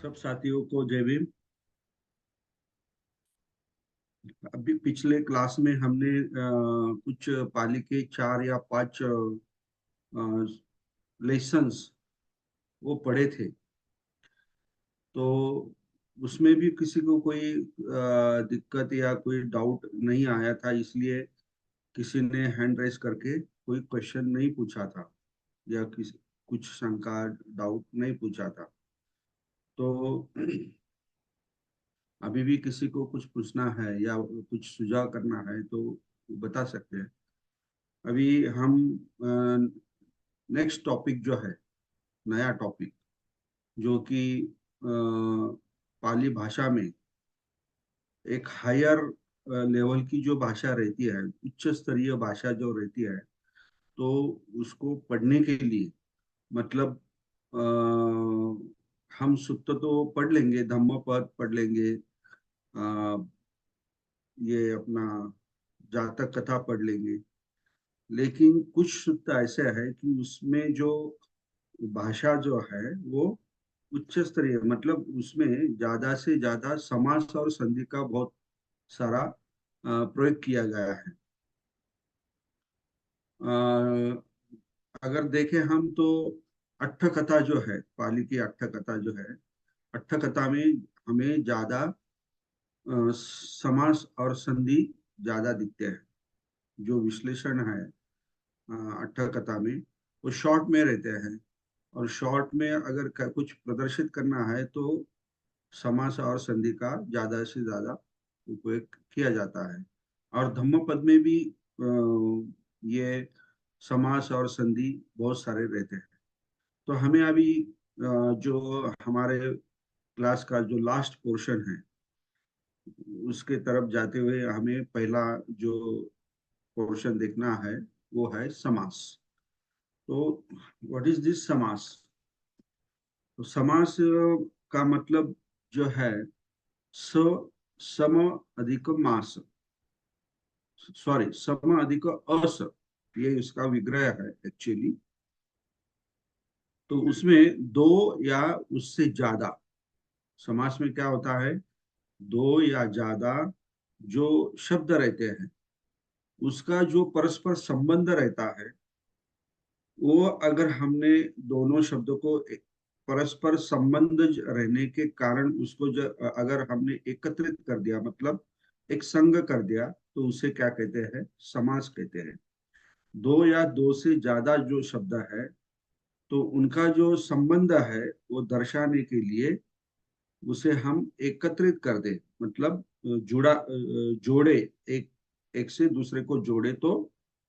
सब साथियों को जय भीम। अभी पिछले क्लास में हमने कुछ पाली के 4 या 5 लेसन्स वो पढ़े थे। तो उसमें भी किसी को कोई दिक्कत या कोई डाउट नहीं आया था, इसलिए किसी ने हैंड रेस करके कोई क्वेश्चन नहीं पूछा था या किसी कुछ शंका डाउट नहीं पूछा था। तो अभी भी किसी को कुछ पूछना है या कुछ सुझाव करना है तो बता सकते हैं। अभी हम नेक्स्ट टॉपिक जो है, नया टॉपिक जो कि पाली भाषा में एक हायर लेवल की जो भाषा रहती है, उच्च स्तरीय भाषा जो रहती है, तो उसको पढ़ने के लिए मतलब हम सुत्त तो पढ़ लेंगे, धम्मपद पढ़ लेंगे, अ, ये अपना जातक कथा पढ़ लेंगे। लेकिन कुछ सूक्त ऐसे है कि उसमें जो भाषा जो है वो उच्च स्तरीय, मतलब उसमें ज्यादा से ज्यादा समास और संधि का बहुत सारा प्रयोग किया गया है। अ, अगर देखें हम तो अट्ठ कथा जो है, पाली की अट्ठ कथा जो है, अट्ठ कथा में हमें ज्यादा समास और संधि ज्यादा दिखते हैं। जो विश्लेषण है अट्ठ कथा में, वो शॉर्ट में रहते हैं। और शॉर्ट में अगर कुछ प्रदर्शित करना है तो समास और संधि का ज्यादा से ज्यादा उपयोग किया जाता है। और धम्मपद में भी ये समास और संधि बहुत सारे रहते हैं। तो हमें अभी जो हमारे क्लास का जो लास्ट पोर्शन है, उसके तरफ जाते हुए हमें पहला जो पोर्शन देखना है वो है समास। तो व्हाट इज दिस समास? तो समास का मतलब जो है, स सम अधिक मास, सॉरी सम अधिक अस, ये इसका विग्रह है एक्चुअली। तो उसमें दो या उससे ज्यादा, समास में क्या होता है, दो या ज्यादा जो शब्द रहते हैं, उसका जो परस्पर संबंध रहता है, वो अगर हमने दोनों शब्दों को परस्पर संबंध रहने के कारण उसको अगर हमने एकत्रित कर दिया, मतलब एक संग कर दिया, तो उसे क्या कहते हैं, समास कहते हैं। दो या दो से ज्यादा जो शब्द है, तो उनका जो संबंध है वो दर्शाने के लिए उसे हम एकत्रित कर दे, मतलब जोड़े, एक एक से दूसरे को जोड़े, तो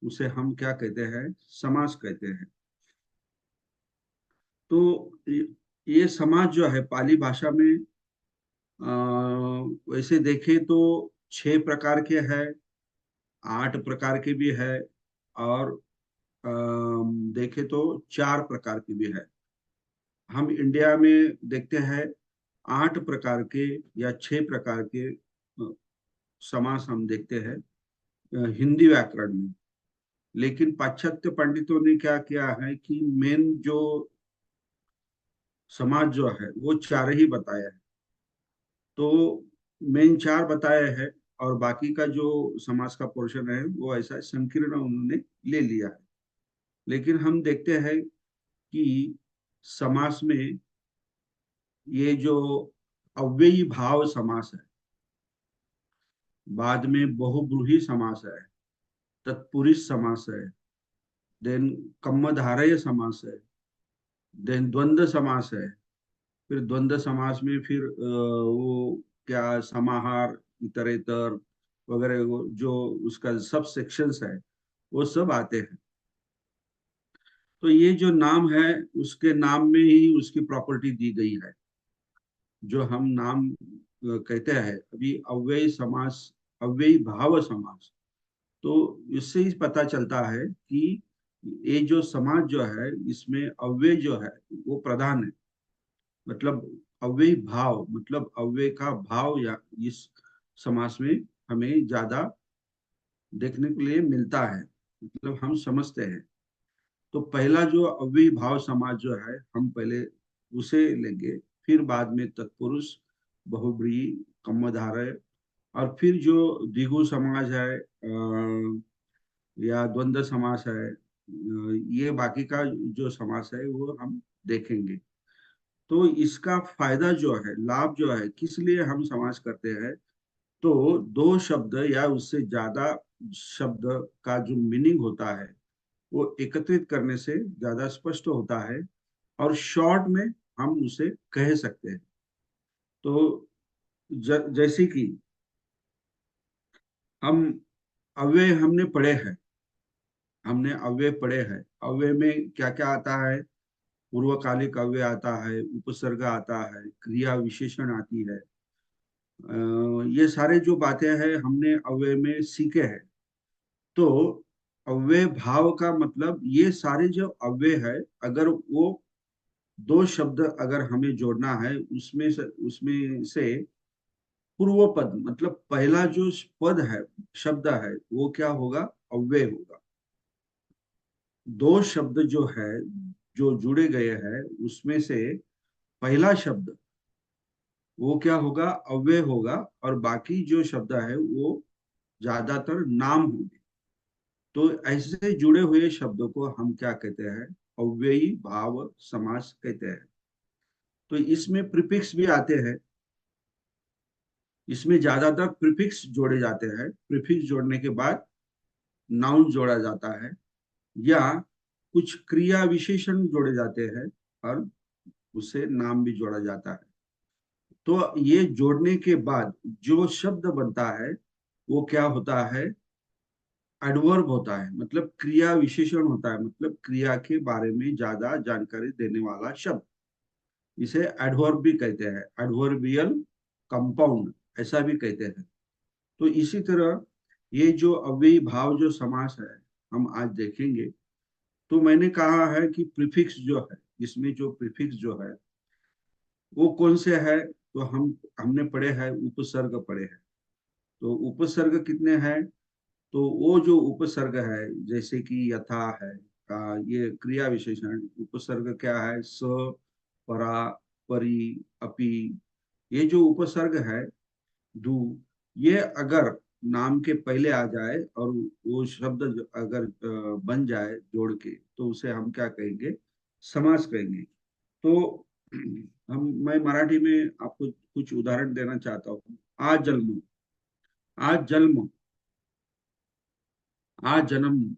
उसे हम क्या कहते हैं, समास कहते हैं। तो ये समाज जो है पाली भाषा में, वैसे देखें तो 6 प्रकार के हैं, 8 प्रकार के भी है, और देखें तो 4 प्रकार की भी है। हम इंडिया में देखते हैं 8 प्रकार के या 6 प्रकार के समास हम देखते हैं हिंदी व्याकरण में। लेकिन पाश्चात्य पंडितों ने क्या किया है कि मेन जो समाज जो है वो 4 ही बताया है। तो मेन 4 बताए हैं, और बाकी का जो समाज का पोर्शन है वो ऐसा संकीर्ण उन्होंने ले लिया है। लेकिन हम देखते हैं कि समास में ये जो अव्ययी भाव समास है, बाद में बहुब्रूही समास है, तत्पुरुष समास है, देन कम्मधारय समास है, देन द्वंद्व समास है। फिर द्वंद्व समास में फिर वो क्या समाहार, इतरेतर वगैरह, जो उसका सब सेक्शंस है वो सब आते हैं। तो ये जो नाम है, उसके नाम में ही उसकी प्रॉपर्टी दी गई है। जो हम नाम कहते हैं अभी अव्ययी समास, अव्ययी भाव समास, तो इससे ही पता चलता है कि ये जो समाज जो है इसमें अव्यय जो है वो प्रधान है। मतलब अव्ययी भाव, मतलब अव्यय का भाव या इस समास में हमें ज्यादा देखने के लिए मिलता है, मतलब हम समझते हैं। तो पहला जो अव्ययी भाव समाज जो है, हम पहले उसे लेंगे, फिर बाद में तत्पुरुष, बहुब्रीहि, कम्मधारय, और फिर जो द्विगु समाज है या द्वंद्व समास है, ये बाकी का जो समास है वो हम देखेंगे। तो इसका फायदा जो है, लाभ जो है, किस लिए हम समास करते हैं, तो दो शब्द या उससे ज्यादा शब्द का जो मीनिंग होता है वो एकत्रित करने से ज्यादा स्पष्ट होता है, और शॉर्ट में हम उसे कह सकते हैं। तो जैसे कि हम अव्यय हमने पढ़े हैं, हमने अव्यय पढ़े हैं, अव्यय में क्या क्या आता है, पूर्वकालिक अव्यय आता है, उपसर्ग आता है, क्रिया विशेषण आती है। ये सारे जो बातें हैं हमने अव्यय में सीखे हैं। तो अव्यय भाव का मतलब ये सारे जो अव्यय है, अगर वो दो शब्द अगर हमें जोड़ना है, उसमें से पूर्व पद मतलब पहला जो पद है, शब्द है, वो क्या होगा, अव्यय होगा। दो शब्द जो है, जो जुड़े गए हैं, उसमें से पहला शब्द वो क्या होगा, अव्यय होगा, और बाकी जो शब्द है वो ज्यादातर नाम होंगे। तो ऐसे जुड़े हुए शब्दों को हम क्या कहते हैं, अव्ययी भाव समास कहते हैं। तो इसमें प्रीफिक्स भी आते हैं, इसमें ज्यादातर प्रीफिक्स जोड़े जाते हैं, प्रीफिक्स जोड़ने के बाद नाउन जोड़ा जाता है, या कुछ क्रिया विशेषण जोड़े जाते हैं, और उससे नाम भी जोड़ा जाता है। तो ये जोड़ने के बाद जो शब्द बनता है वो क्या होता है, एडवर्ब होता है, मतलब क्रिया विशेषण होता है, मतलब क्रिया के बारे में ज्यादा जानकारी देने वाला शब्द। इसे एडवर्ब भी कहते हैं, एडवर्बियल कंपाउंड ऐसा भी कहते हैं। तो इसी तरह ये जो अव्ययी भाव जो समास है हम आज देखेंगे। तो मैंने कहा है कि प्रीफिक्स जो है, इसमें जो प्रीफिक्स जो है वो कौन से है, तो हमने पढ़े हैं, उपसर्ग पढ़े हैं। तो उपसर्ग कितने हैं, तो वो जो उपसर्ग है, जैसे कि यथा है, ये क्रिया विशेषण उपसर्ग क्या है, स, परा, परी, अपि, ये जो उपसर्ग है, दू, ये अगर नाम के पहले आ जाए और वो शब्द अगर बन जाए जोड़ के, तो उसे हम क्या कहेंगे, समास कहेंगे। तो मैं मराठी में आपको कुछ उदाहरण देना चाहता हूँ। आज जन्म, आज जन्म, आज जन्म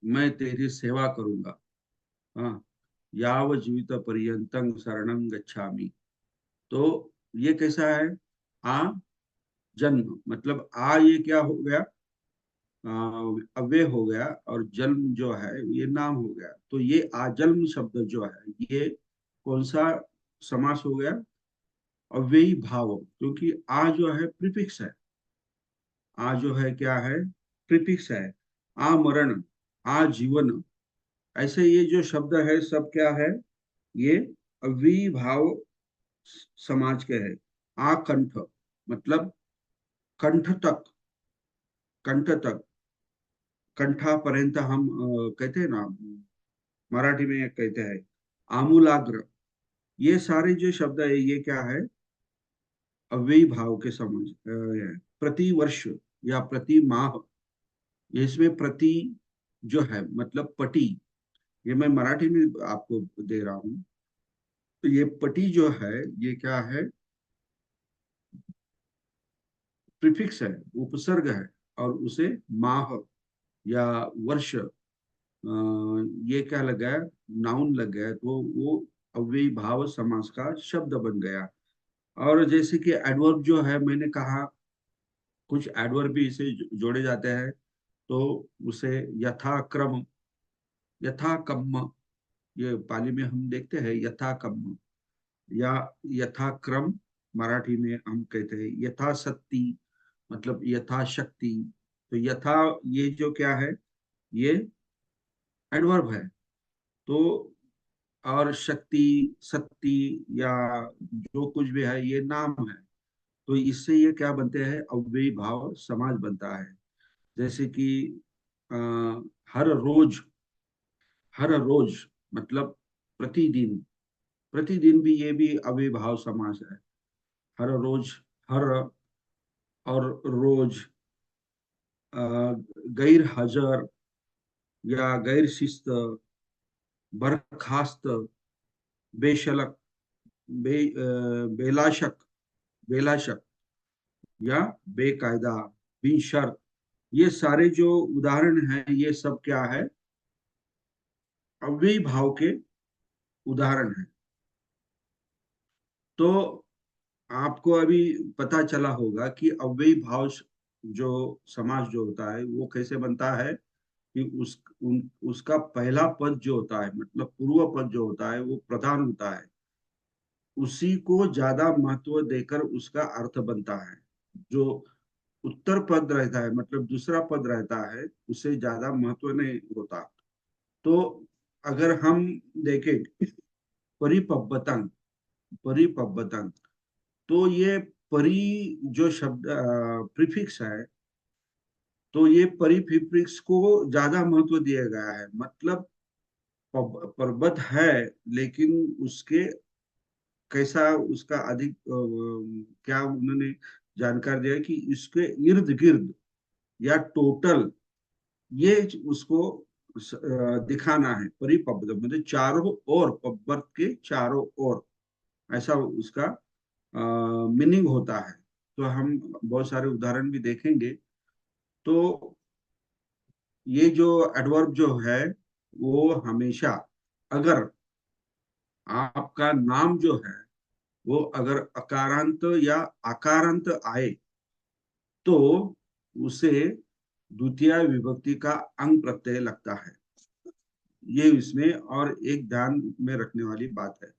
मैं तेरी सेवा करूंगा, हाँ, याव जीवित पर्यंतं शरणं गच्छामि। तो ये कैसा है, आ जन्म मतलब आ, ये क्या हो गया, अव्यय हो गया, और जन्म जो है ये नाम हो गया। तो ये आजन्म शब्द जो है ये कौन सा समास हो गया, अव्ययी भाव, क्योंकि आ जो है प्रीफिक्स है, आ जो है क्या है, प्रीफिक्स है। आ मरण, आ जीवन, ऐसे ये जो शब्द है सब क्या है, ये अव्ययी भाव समाज के है। आ कंठ मतलब कंठ तक, कंठ तक, कंठापर्यंत हम कहते हैं ना, मराठी में कहते हैं आमूलाग्र। ये सारे जो शब्द है ये क्या है, अव्ययी भाव के समझ प्रति वर्ष या प्रति माह, इसमें प्रति जो है मतलब पटी, ये मैं मराठी में आपको दे रहा हूँ। तो ये पटी जो है ये क्या है, प्रीफिक्स है, उपसर्ग है, और उसे माह या वर्ष, ये क्या लग गया, नाउन लग गया, तो वो अव्ययी भाव समास का शब्द बन गया। और जैसे कि एडवर्ब जो है, मैंने कहा कुछ एडवर्ब भी इसे जोड़े जाते हैं। तो उसे यथाक्रम, यथाकम्म, ये पाली में हम देखते हैं यथाकम्म, या यथाक्रम मराठी में हम कहते हैं यथाशक्ति, मतलब यथाशक्ति। तो यथा, ये जो क्या है, ये एडवर्ब है। तो और शक्ति, शक्ति, या जो कुछ भी है ये नाम है। तो इससे ये क्या बनते हैं, अव्ययी भाव समाज बनता है। जैसे कि आ, हर रोज, हर रोज मतलब प्रतिदिन, प्रतिदिन भी ये भी अव्ययीभाव समास है। हर रोज, हर और रोज, गैर हाजिर या गैर शिस्त, बर्खास्त, बेशलक, बेलाशक, बेलाशक या बेकायदा, बिन शर्त, ये सारे जो उदाहरण हैं ये सब क्या है, अव्ययी भाव के उदाहरण हैं। तो आपको अभी पता चला होगा कि अव्ययी भाव जो समास जो होता है वो कैसे बनता है, कि उसका पहला पद जो होता है, मतलब पूर्व पद जो होता है वो प्रधान होता है, उसी को ज्यादा महत्व देकर उसका अर्थ बनता है। जो उत्तर पद रहता है, मतलब दूसरा पद रहता है, उसे ज्यादा महत्व नहीं होता। तो अगर हम देखें परिपब्बतंग, परिपब्बतंग, तो ये परि जो शब्द प्रीफिक्स है, तो ये परिप्रीफिक्स को ज्यादा महत्व दिया गया है। मतलब पर्वत है, लेकिन उसके कैसा, उसका अधिक क्या उन्होंने जानकारी दिया कि इसके इर्द गिर्द या टोटल, ये उसको दिखाना है। परिपब्ध मतलब चारों ओर, पर्वत के चारों ओर, ऐसा उसका मीनिंग होता है। तो हम बहुत सारे उदाहरण भी देखेंगे। तो ये जो एडवर्ब जो है वो हमेशा, अगर आपका नाम जो है वो अगर अकारांत या आकारांत आए, तो उसे द्वितीय विभक्ति का अंग प्रत्यय लगता है। ये इसमें और एक ध्यान में रखने वाली बात है।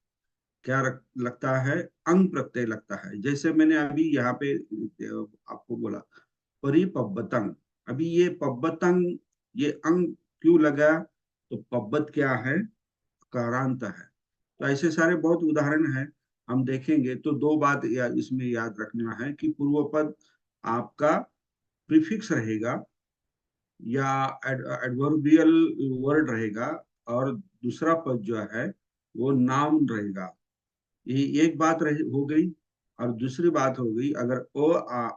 क्या लगता है, अंग प्रत्यय लगता है। जैसे मैंने अभी यहाँ पे आपको बोला परिपब्बतंग, अभी ये पब्बतंग, ये अंग क्यों लगा, तो पब्बत क्या है, कारांत है। तो ऐसे सारे बहुत उदाहरण हैं, हम देखेंगे। तो दो बात इसमें याद रखना है कि पूर्व पद आपका प्रीफिक्स रहेगा या एडवर्बियल वर्ड रहेगा, और दूसरा पद जो है वो नाउन रहेगा। ये एक बात हो गई। और दूसरी बात हो गई, अगर ओ आ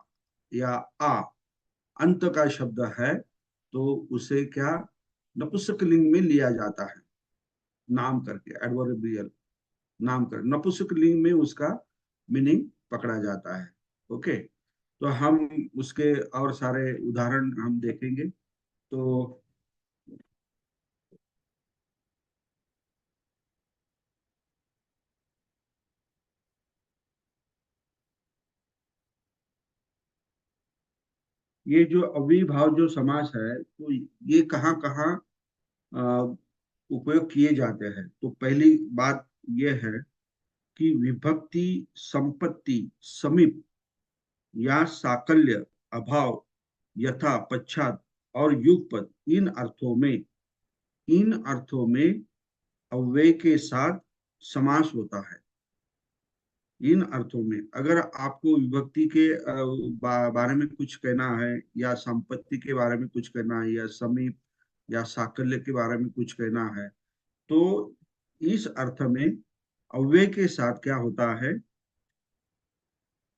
या आ अंत का शब्द है, तो उसे क्या नपुंसकलिंग में लिया जाता है, नाम करके, एडवर्बियल नाम कर, नपुंसकलिंग में उसका मीनिंग पकड़ा जाता है। ओके। तो हम उसके और सारे उदाहरण हम देखेंगे। तो ये जो अविभाव जो समास है, तो ये कहाँ कहाँ उपयोग किए जाते हैं। तो पहली बात ये है कि विभक्ति, संपत्ति, समीप या साकल्य, अभाव, यथा, पश्चात और युगपद, इन अर्थों में अव्यय के साथ समास होता है। इन अर्थों में अगर आपको विभक्ति के बारे में कुछ कहना है, या संपत्ति के बारे में कुछ कहना है, या समीप या साकल्य के बारे में कुछ कहना है, तो इस अर्थ में अव्यय के साथ क्या होता है,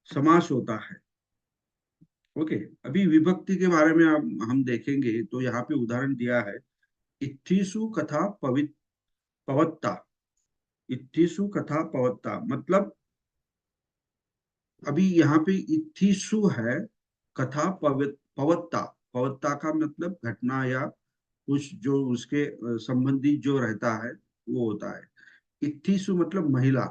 समास होता है। ओके। अभी विभक्ति के बारे में हम देखेंगे। तो यहाँ पे उदाहरण दिया है, इत्थिसु कथा पवत्ता, इत्थिसु कथा पवत्ता, मतलब अभी यहाँ पे इत्थिसु है, कथा पवत्ता, पवत्ता का मतलब घटना या कुछ जो उसके संबंधी जो रहता है वो होता है। इत्थिसु मतलब महिला,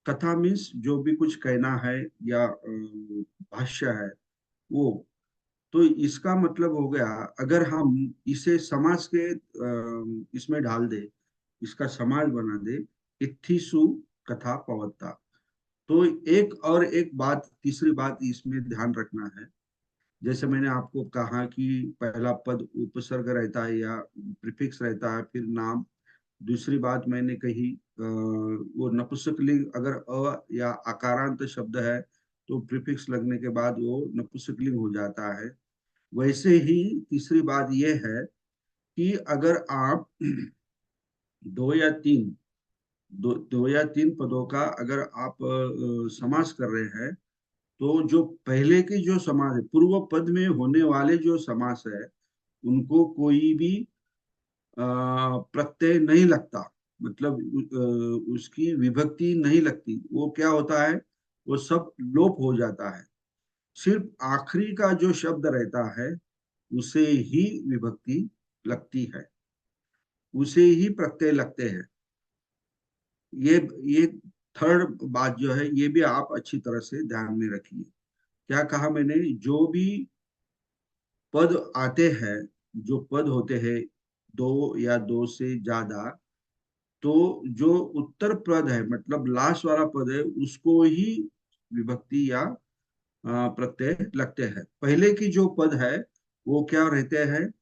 कथा मीन्स जो भी कुछ कहना है या भाष्य है वो। तो इसका मतलब हो गया, अगर हम इसे समाज के इसमें डाल दे, इसका समाज बना दे, इत्थिसु कथा पवत्ता। तो एक और एक बात, तीसरी बात इसमें ध्यान रखना है। जैसे मैंने आपको कहा कि पहला पद उपसर्ग रहता है या प्रीफिक्स रहता है, फिर नाम। दूसरी बात मैंने कही, वो नपुंसकलिंग अगर अ या आकारांत शब्द है, तो प्रीफिक्स लगने के बाद वो नपुंसकलिंग हो जाता है। वैसे ही तीसरी बात यह है कि अगर आप दो या तीन दो या तीन पदों का अगर आप समास कर रहे हैं, तो जो पहले के जो समास है, पूर्व पद में होने वाले जो समास है, उनको कोई भी प्रत्यय नहीं लगता। मतलब उसकी विभक्ति नहीं लगती। वो क्या होता है, वो सब लोप हो जाता है। सिर्फ आखिरी का जो शब्द रहता है, उसे ही विभक्ति लगती है, उसे ही प्रत्यय लगते हैं। ये ये थर्ड बात जो है, ये भी आप अच्छी तरह से ध्यान में रखिए। क्या कहा मैंने, जो भी पद आते हैं, जो पद होते हैं दो या दो से ज्यादा, तो जो उत्तर पद है, मतलब लास्ट वाला पद है, उसको ही विभक्ति या प्रत्यय लगते हैं। पहले की जो पद है, वो क्या रहते हैं,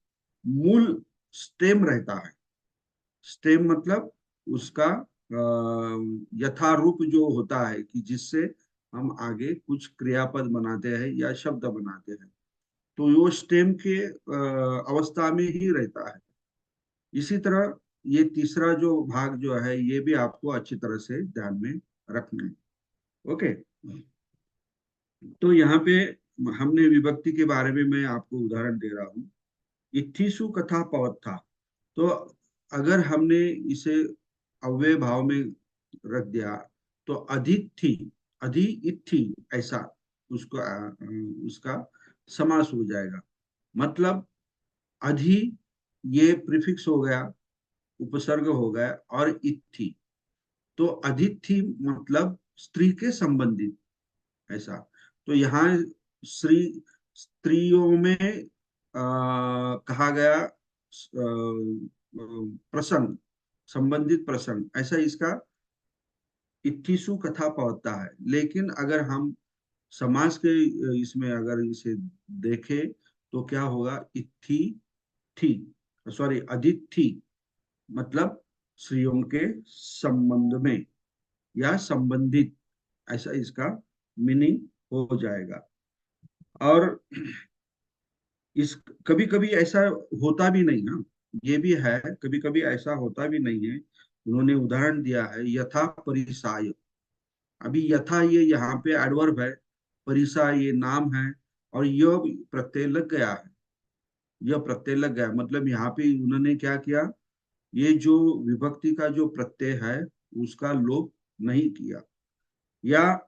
मूल स्टेम रहता है। स्टेम मतलब उसका यथारूप जो होता है, कि जिससे हम आगे कुछ क्रियापद बनाते हैं या शब्द बनाते हैं, तो वो स्टेम के अवस्था में ही रहता है। इसी तरह ये तीसरा जो भाग जो है, ये भी आपको अच्छी तरह से ध्यान में रखना है। ओके। तो यहाँ पे हमने विभक्ति के बारे में मैं आपको उदाहरण दे रहा हूँ। इत्थिसु कथा पवत्था। तो अगर हमने इसे अव्यय भाव में रख दिया, तो अधिथि, अधि इत्थि, ऐसा उसको उसका समास हो जाएगा। मतलब अधि, ये प्रीफिक्स हो गया, उपसर्ग हो गया, और इत्थि, तो अधिथि मतलब स्त्री के संबंधित, ऐसा। तो यहाँ स्त्री, स्त्रियों में कहा गया प्रसंग, संबंधित प्रसंग, ऐसा इसका इत्थिसु कथा पहुंचता है। लेकिन अगर हम समाज के इसमें अगर इसे देखें, तो क्या होगा, इत्थि थी, सॉरी, अधिथि, मतलब स्त्रियों के संबंध में या संबंधित, ऐसा इसका मीनिंग हो जाएगा। और इस कभी कभी ऐसा होता भी नहीं ना, ये भी है, कभी कभी ऐसा होता भी नहीं है। उन्होंने उदाहरण दिया है, यथा परिसाय। अभी यथा ये यहाँ पे एडवर्ब है, परिसाय ये नाम है, और यह प्रत्यय लग गया है। यह प्रत्यय लग गया, मतलब यहाँ पे उन्होंने क्या किया, ये जो विभक्ति का जो प्रत्यय है, उसका लोप नहीं किया। या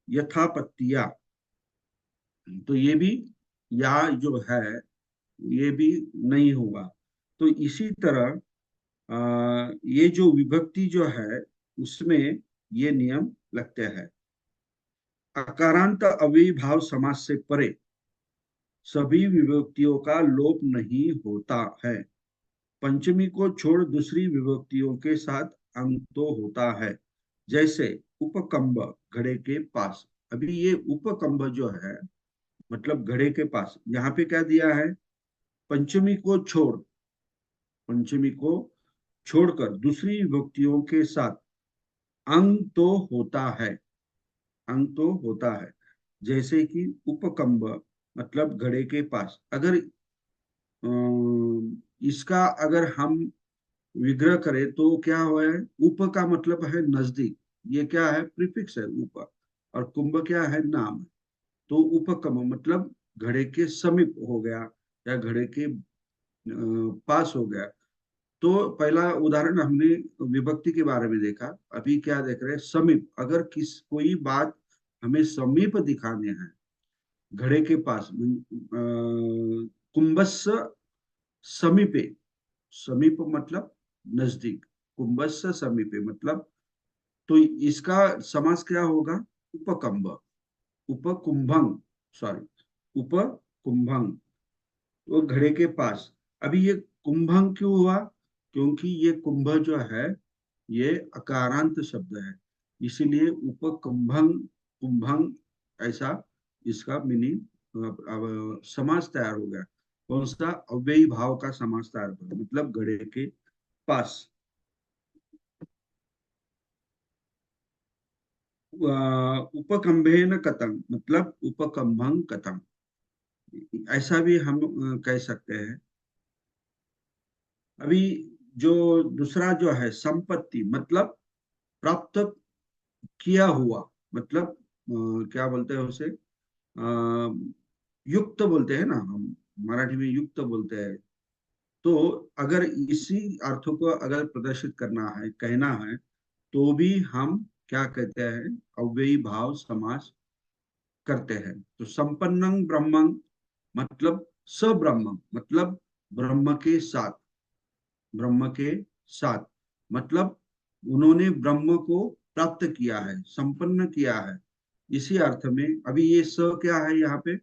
यथापत्तिया, तो ये भी, या जो है, ये भी नहीं होगा। तो इसी तरह ये जो विभक्ति जो है, उसमें ये नियम लगते हैं। अकारांत अव्ययी भाव समास से परे सभी विभक्तियों का लोप नहीं होता है। पंचमी को छोड़ दूसरी विभक्तियों के साथ अंग तो होता है। जैसे उपकंब, घड़े के पास। अभी ये उपकंब जो है, मतलब घड़े के पास, यहाँ पे क्या दिया है, पंचमी को छोड़, पंचमी को छोड़कर दूसरी विभक्तियों के साथ अंग तो होता है, अंग तो होता है। जैसे कि उपकंब, मतलब घड़े के पास। अगर इसका अगर हम विग्रह करें, तो क्या हुआ है, उप का मतलब है नजदीक, ये क्या है, प्रीफिक्स है उप, और कुंभ क्या है, नाम है। तो उपकम मतलब घड़े के समीप हो गया, या घड़े के पास हो गया। तो पहला उदाहरण हमने विभक्ति के बारे में देखा। अभी क्या देख रहे हैं, समीप। अगर कोई बात हमें समीप दिखाने हैं, घड़े के पास, कुंभस्य समीपे, समीप मतलब नजदीक, कुंभस्य समीपे मतलब, तो इसका समास क्या होगा, उपकंभ, उपकुंभंग, सॉरी, उपकुंभंग, वो घड़े के पास। अभी ये कुंभंग क्यों हुआ, क्योंकि ये कुंभ जो है, ये अकारांत शब्द है, इसीलिए उपकुंभंग, कुंभंग, ऐसा इसका मीनिंग, समास तैयार हो गया। कौन सा, अव्ययी भाव का समास तैयार हो गया, मतलब घड़े के पास। उपकंभेन कथम, मतलब उपकंभंग कथम, ऐसा भी हम कह सकते हैं। अभी जो दूसरा जो है, संपत्ति, मतलब प्राप्त किया हुआ, मतलब क्या बोलते हैं उसे, युक्त बोलते हैं ना हम, मराठी में युक्त बोलते हैं। तो अगर इसी अर्थों को अगर प्रदर्शित करना है, कहना है, तो भी हम क्या कहते हैं, अव्ययी भाव समास करते हैं। तो संपन्नं ब्रह्मं मतलब सब्रह्म, मतलब ब्रह्म के साथ, ब्रह्म के साथ, मतलब उन्होंने ब्रह्म को प्राप्त किया है, संपन्न किया है। इसी अर्थ में अभी ये स क्या है यहाँ पे,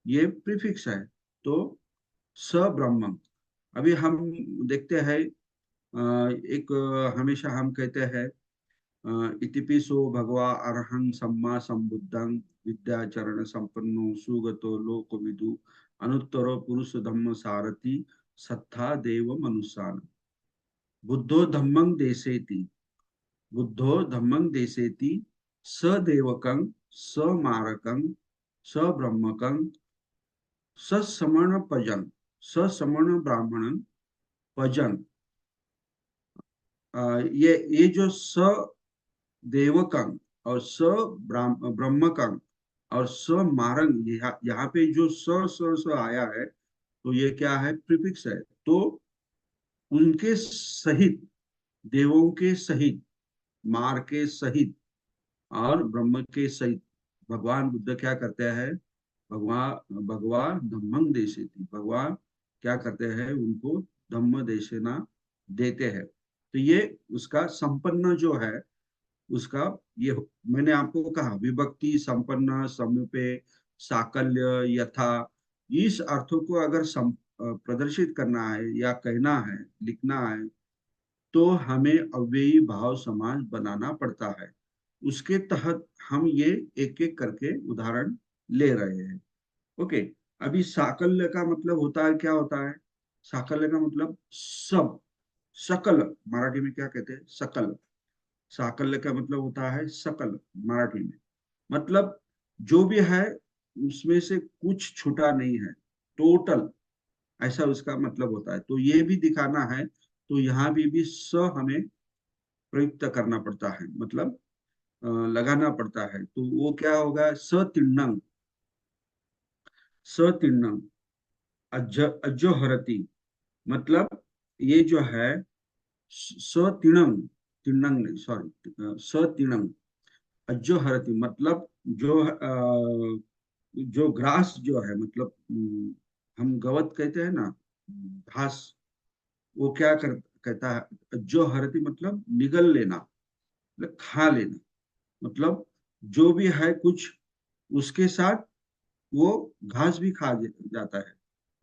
ये प्रीफिक्स है। तो स ब्रह्म, अभी हम देखते हैं एक हमेशा हम कहते हैं इतिपिसो भगवा अरहं सम्मा संबुद्धं विद्याचरण संपन्नो सुगतो लोकविदु अनुत्तरो पुरुष धम्म सारथि सत्ता देव मनुष्यान बुद्धो धम्मं देसेति, बुद्धो धम्मं देसेति सदेवकं समारकं सब्रह्मकं ससमण पजन, ससमण ब्राह्मणं पजन। ये जो स देवकं और स ब्रह्मकं और स मारंग, यहाँ पे जो स आया है, तो ये क्या है, प्रीफिक्स है। तो उनके सहित, देवों के सहित, मार के सहित और ब्रह्म के सहित भगवान बुद्ध क्या करते हैं, भगवान धम्मं देशेति, भगवान क्या करते हैं, उनको धम्म देशना देते हैं। तो ये उसका संपन्न जो है, उसका ये मैंने आपको कहा विभक्ति संपन्न समीपे साकल्य यथा, इस अर्थों को अगर प्रदर्शित करना है या कहना है, लिखना है, तो हमें अव्ययी भाव समास बनाना पड़ता है। उसके तहत हम ये एक एक करके उदाहरण ले रहे हैं। ओके। अभी साकल्य का मतलब होता है, क्या होता है, साकल्य का मतलब सब, सकल, मराठी में क्या कहते हैं, सकल। साकल्य का मतलब होता है सकल, मराठी में मतलब जो भी है उसमें से कुछ छूटा नहीं है, टोटल, ऐसा उसका मतलब होता है। तो ये भी दिखाना है, तो यहाँ भी स हमें प्रयुक्त करना पड़ता है, मतलब लगाना पड़ता है। तो वो क्या होगा, सतिण्णं, सतिण्णं अज्जोहरति, मतलब ये जो है सतिणं, तिण्णं नहीं, सॉरी, सतिणं अज्जोहरति, मतलब जो ग्रास जो है, मतलब हम गवत कहते हैं ना, घास, वो क्या कहता है, जो हरती मतलब निगल लेना, मतलब खा लेना, मतलब जो भी है कुछ उसके साथ वो घास भी खा जाता है।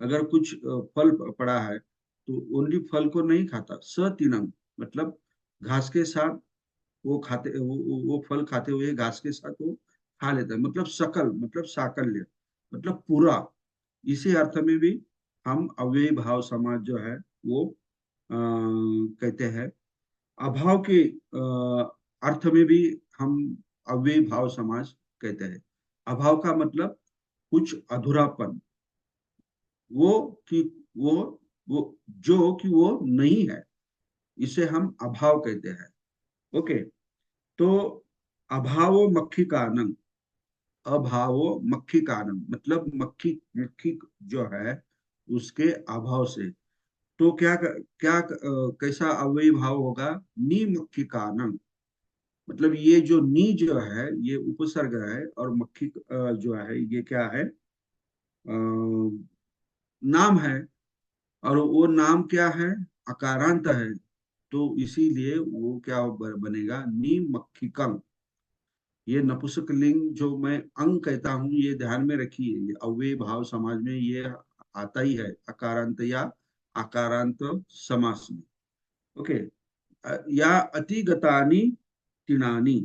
अगर कुछ फल पड़ा है तो ओनली फल को नहीं खाता, सतिनम मतलब घास के साथ वो खाते, वो फल खाते हुए घास के साथ वो खा लेता है, मतलब सकल, मतलब साकल्य, मतलब पूरा। इसी अर्थ में भी हम अव्ययी भाव समाज जो है वो कहते हैं। अभाव के अर्थ में भी हम अव्ययी भाव समाज कहते हैं। अभाव का मतलब कुछ अधूरापन, वो कि वो वो जो कि वो नहीं है, इसे हम अभाव कहते हैं। ओके। तो अभावो मक्खी कानन, अभावो मक्खी कानन मतलब मक्खी, मक्खी जो है उसके अभाव से। तो क्या कैसा अव्ययी भाव होगा, नी मक्खी कानन, मतलब ये जो नी जो है ये उपसर्ग है, और मक्खी जो है ये क्या है, नाम है, और वो नाम क्या है, अकारांत है। तो इसीलिए वो क्या बनेगा, नी मक्खी कंग। ये नपुंसक लिंग जो मैं अंग कहता हूं, ये ध्यान में रखिए, ये अव्यय भाव समाज में ये आता ही है, अकारांत या आकारांत समास में। ओके। या अतिगतानी तिणानी,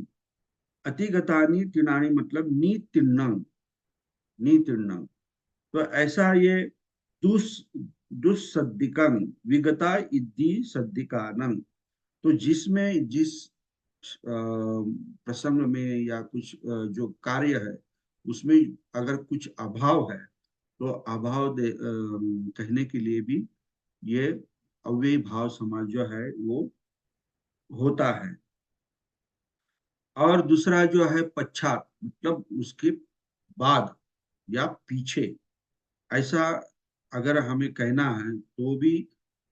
अतिगतानी तिणानी मतलब नी तिण्णं, नी तिण्णं। तो ऐसा ये दुस दुस्सद्दिकं विगता इद्धि सद्दिकानं। तो जिसमें जिस प्रसंग में या कुछ जो कार्य है उसमें अगर कुछ अभाव है, तो अभाव कहने के लिए भी ये अव्ययी भाव समाज जो है वो होता है। और दूसरा जो है पश्चात, मतलब उसके बाद या पीछे, ऐसा अगर हमें कहना है तो भी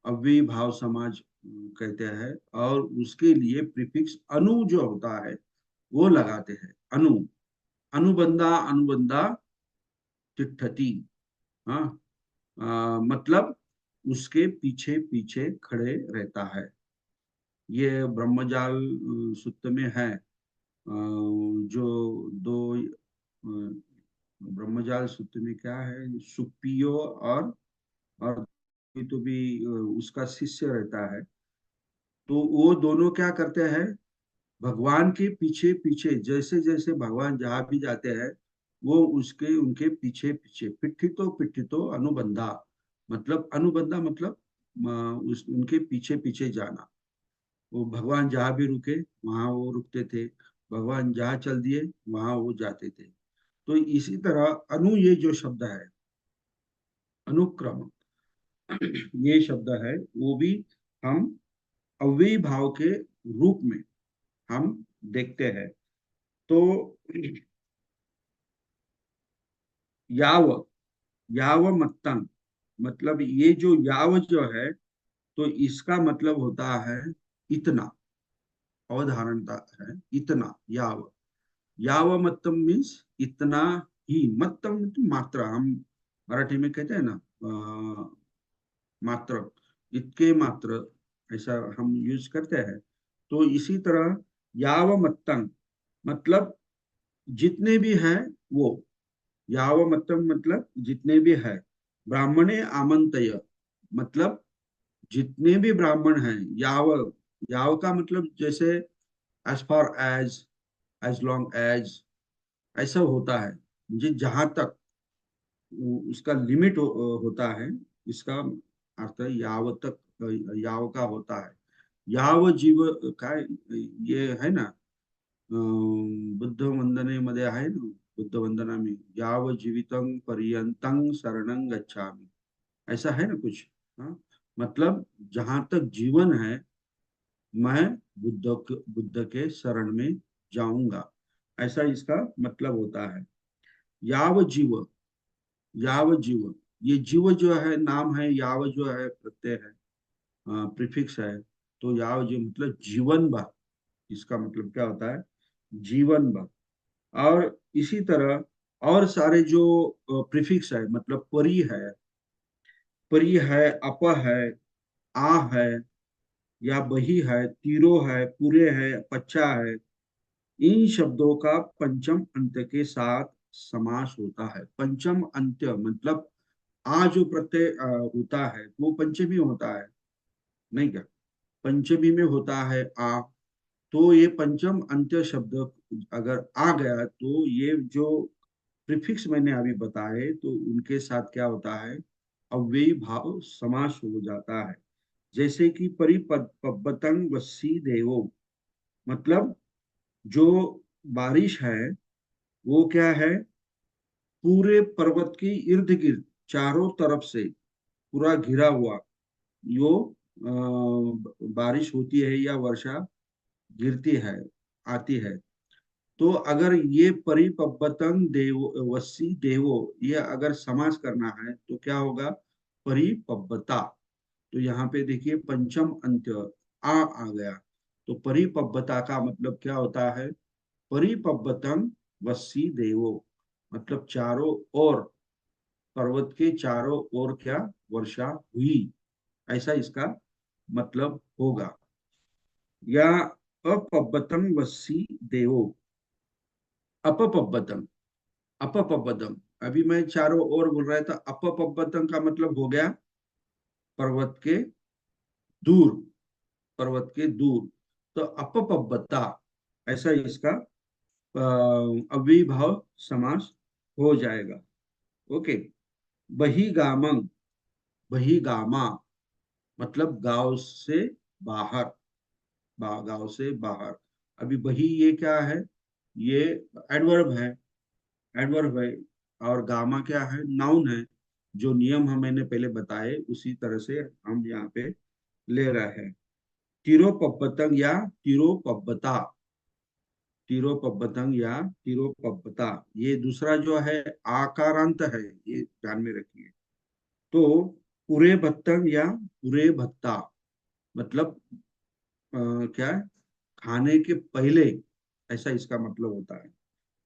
अव्ययी भाव समाज कहते हैं। और उसके लिए प्रीफिक्स अनु जो होता है वो लगाते हैं। अनु, अनुबंधा, अनुबंधा तिष्ठति। हाँ, मतलब उसके पीछे पीछे खड़े रहता है। ये ब्रह्मजाल सूत्र में है। जो दो ब्रह्मजाल सूत्र में क्या है, सुप्पियो और तो भी उसका शिष्य रहता है। तो वो दोनों क्या करते हैं, भगवान के पीछे पीछे, जैसे जैसे भगवान जहां भी जाते हैं वो उसके उनके पीछे पीछे, पिट्ठितो पिट्ठितो अनुबंधा, मतलब अनुबंधा मतलब उनके पीछे पीछे जाना। वो भगवान जहाँ भी रुके वहां वो रुकते थे, भगवान जहाँ चल दिए वहां वो जाते थे। तो इसी तरह अनु, ये जो शब्द है अनुक्रम, ये शब्द है वो भी हम अव्ययी भाव के रूप में हम देखते हैं। तो याव, याव मत्तम, मतलब ये जो याव जो है, तो इसका मतलब होता है इतना, अवधारणता है इतना। याव, याव मत्तम मीन्स इतना ही, मत्तम मतलब मात्रा, हम मराठी में कहते हैं ना मात्र, इतके मात्र, ऐसा हम यूज करते हैं। तो इसी तरह याव मत्तम मतलब जितने भी हैं वो, याव मत्तम मतलब जितने भी है। ब्राह्मणे आमंत्य, मतलब जितने भी ब्राह्मण हैं, याव, याव का मतलब जैसे as far as long as, ऐसा होता है। मुझे जहां तक उसका लिमिट होता है, इसका अर्थ याव तक, याव का होता है। याव जीव काय, ये है ना बुद्ध वंदने मध्ये आहे ना, बुद्ध वंदना में, याव जीवितं पर्यंतं शरणं गच्छामि, ऐसा है ना कुछ। हाँ, मतलब जहां तक जीवन है मैं बुद्ध के शरण में जाऊंगा, ऐसा इसका मतलब होता है। याव जीव, याव जीव, ये जीव जो है नाम है, याव जो है प्रत्यय है, प्रीफिक्स है। तो याव जीव मतलब जीवन भर, इसका मतलब क्या होता है, जीवन भर। और इसी तरह और सारे जो प्रीफिक्स है, मतलब परी है, अप है, आ है, या बही है, तीरो है, पूरे है, पच्चा है, इन शब्दों का पंचम अंत्य के साथ समास होता है। पंचम अंत्य मतलब आ जो प्रत्यय होता है वो पंचमी होता है, नहीं क्या, पंचमी में होता है आ। तो ये पंचम अंत्य शब्द अगर आ गया तो ये जो प्रीफिक्स मैंने अभी बताए तो उनके साथ क्या होता है, अव्ययी भाव समास हो जाता है। जैसे कि परिपबतंग वस्सी देवो, मतलब जो बारिश है वो क्या है, पूरे पर्वत के इर्द गिर्द चारों तरफ से पूरा घिरा हुआ यो बारिश होती है या वर्षा गिरती है, आती है। तो अगर ये परिपबतंग देव वस्सी देवो, ये अगर समास करना है तो क्या होगा, परिपब्बता। तो यहाँ पे देखिए पंचम अंत्य आ गया। तो परिपब्बता का मतलब क्या होता है, परिपब्बतंग वस्सी देवो, मतलब चारों ओर, पर्वत के चारों ओर क्या वर्षा हुई, ऐसा इसका मतलब होगा। या अपब्बतम वस्सी देवो, अपपब्बतम, अपपब्बतम, अभी मैं चारों ओर बोल रहा था, अपपब्बतम का मतलब हो गया पर्वत के दूर, पर्वत के दूर। तो अपपब्बता, ऐसा इसका अव्ययीभाव समास हो जाएगा। ओके। बहिगामं, बहिगामा मतलब गांव से बाहर, गांव से बाहर। अभी बही ये क्या है, ये एडवर्ब है, एडवर्ब है। और गामा क्या है, नाउन है। जो नियम हम मैंने पहले बताए उसी तरह से हम यहाँ पे ले रहे हैं। तिरोपब्बतंग या तिरोपब्बता, तिरोपबतंग या तिरोपबता। ये दूसरा जो है आकारांत है, ये ध्यान में रखिए। तो पूरे भत्तंग या पूरे भत्ता मतलब क्या है, खाने के पहले, ऐसा इसका मतलब होता है।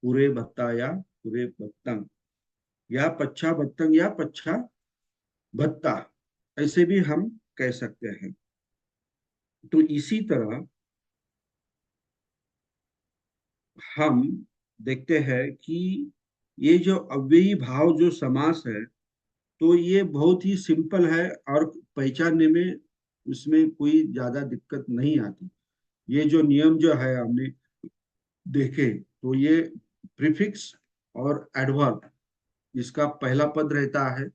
पूरे भत्ता या पूरे भत्तंग, या पच्छा भत्तंग या पच्छा भत्ता, ऐसे भी हम कह सकते हैं। तो इसी तरह हम देखते हैं कि ये जो अव्ययी भाव जो समास है, तो ये बहुत ही सिंपल है और पहचानने में उसमें कोई ज्यादा दिक्कत नहीं आती। ये जो नियम जो है हमने देखे, तो ये प्रीफिक्स और एडवर्ब, इसका पहला पद रहता है,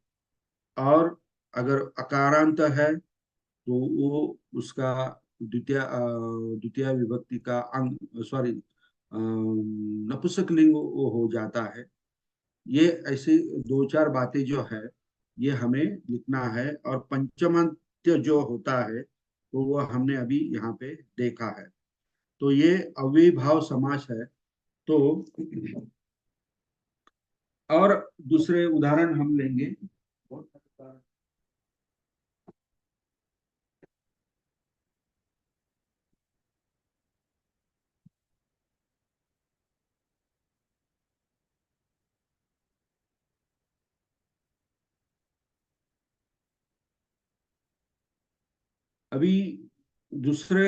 और अगर अकारांत है तो वो उसका द्वितीय विभक्ति का अंग, सॉरी, नपुंसकलिंग वो हो जाता है। ये ऐसी दो चार बातें जो है ये हमें लिखना है, और पंचमांत्य जो होता है तो वो हमने अभी यहाँ पे देखा है। तो ये अव्ययीभाव समास है। तो और दूसरे उदाहरण हम लेंगे। अभी दूसरे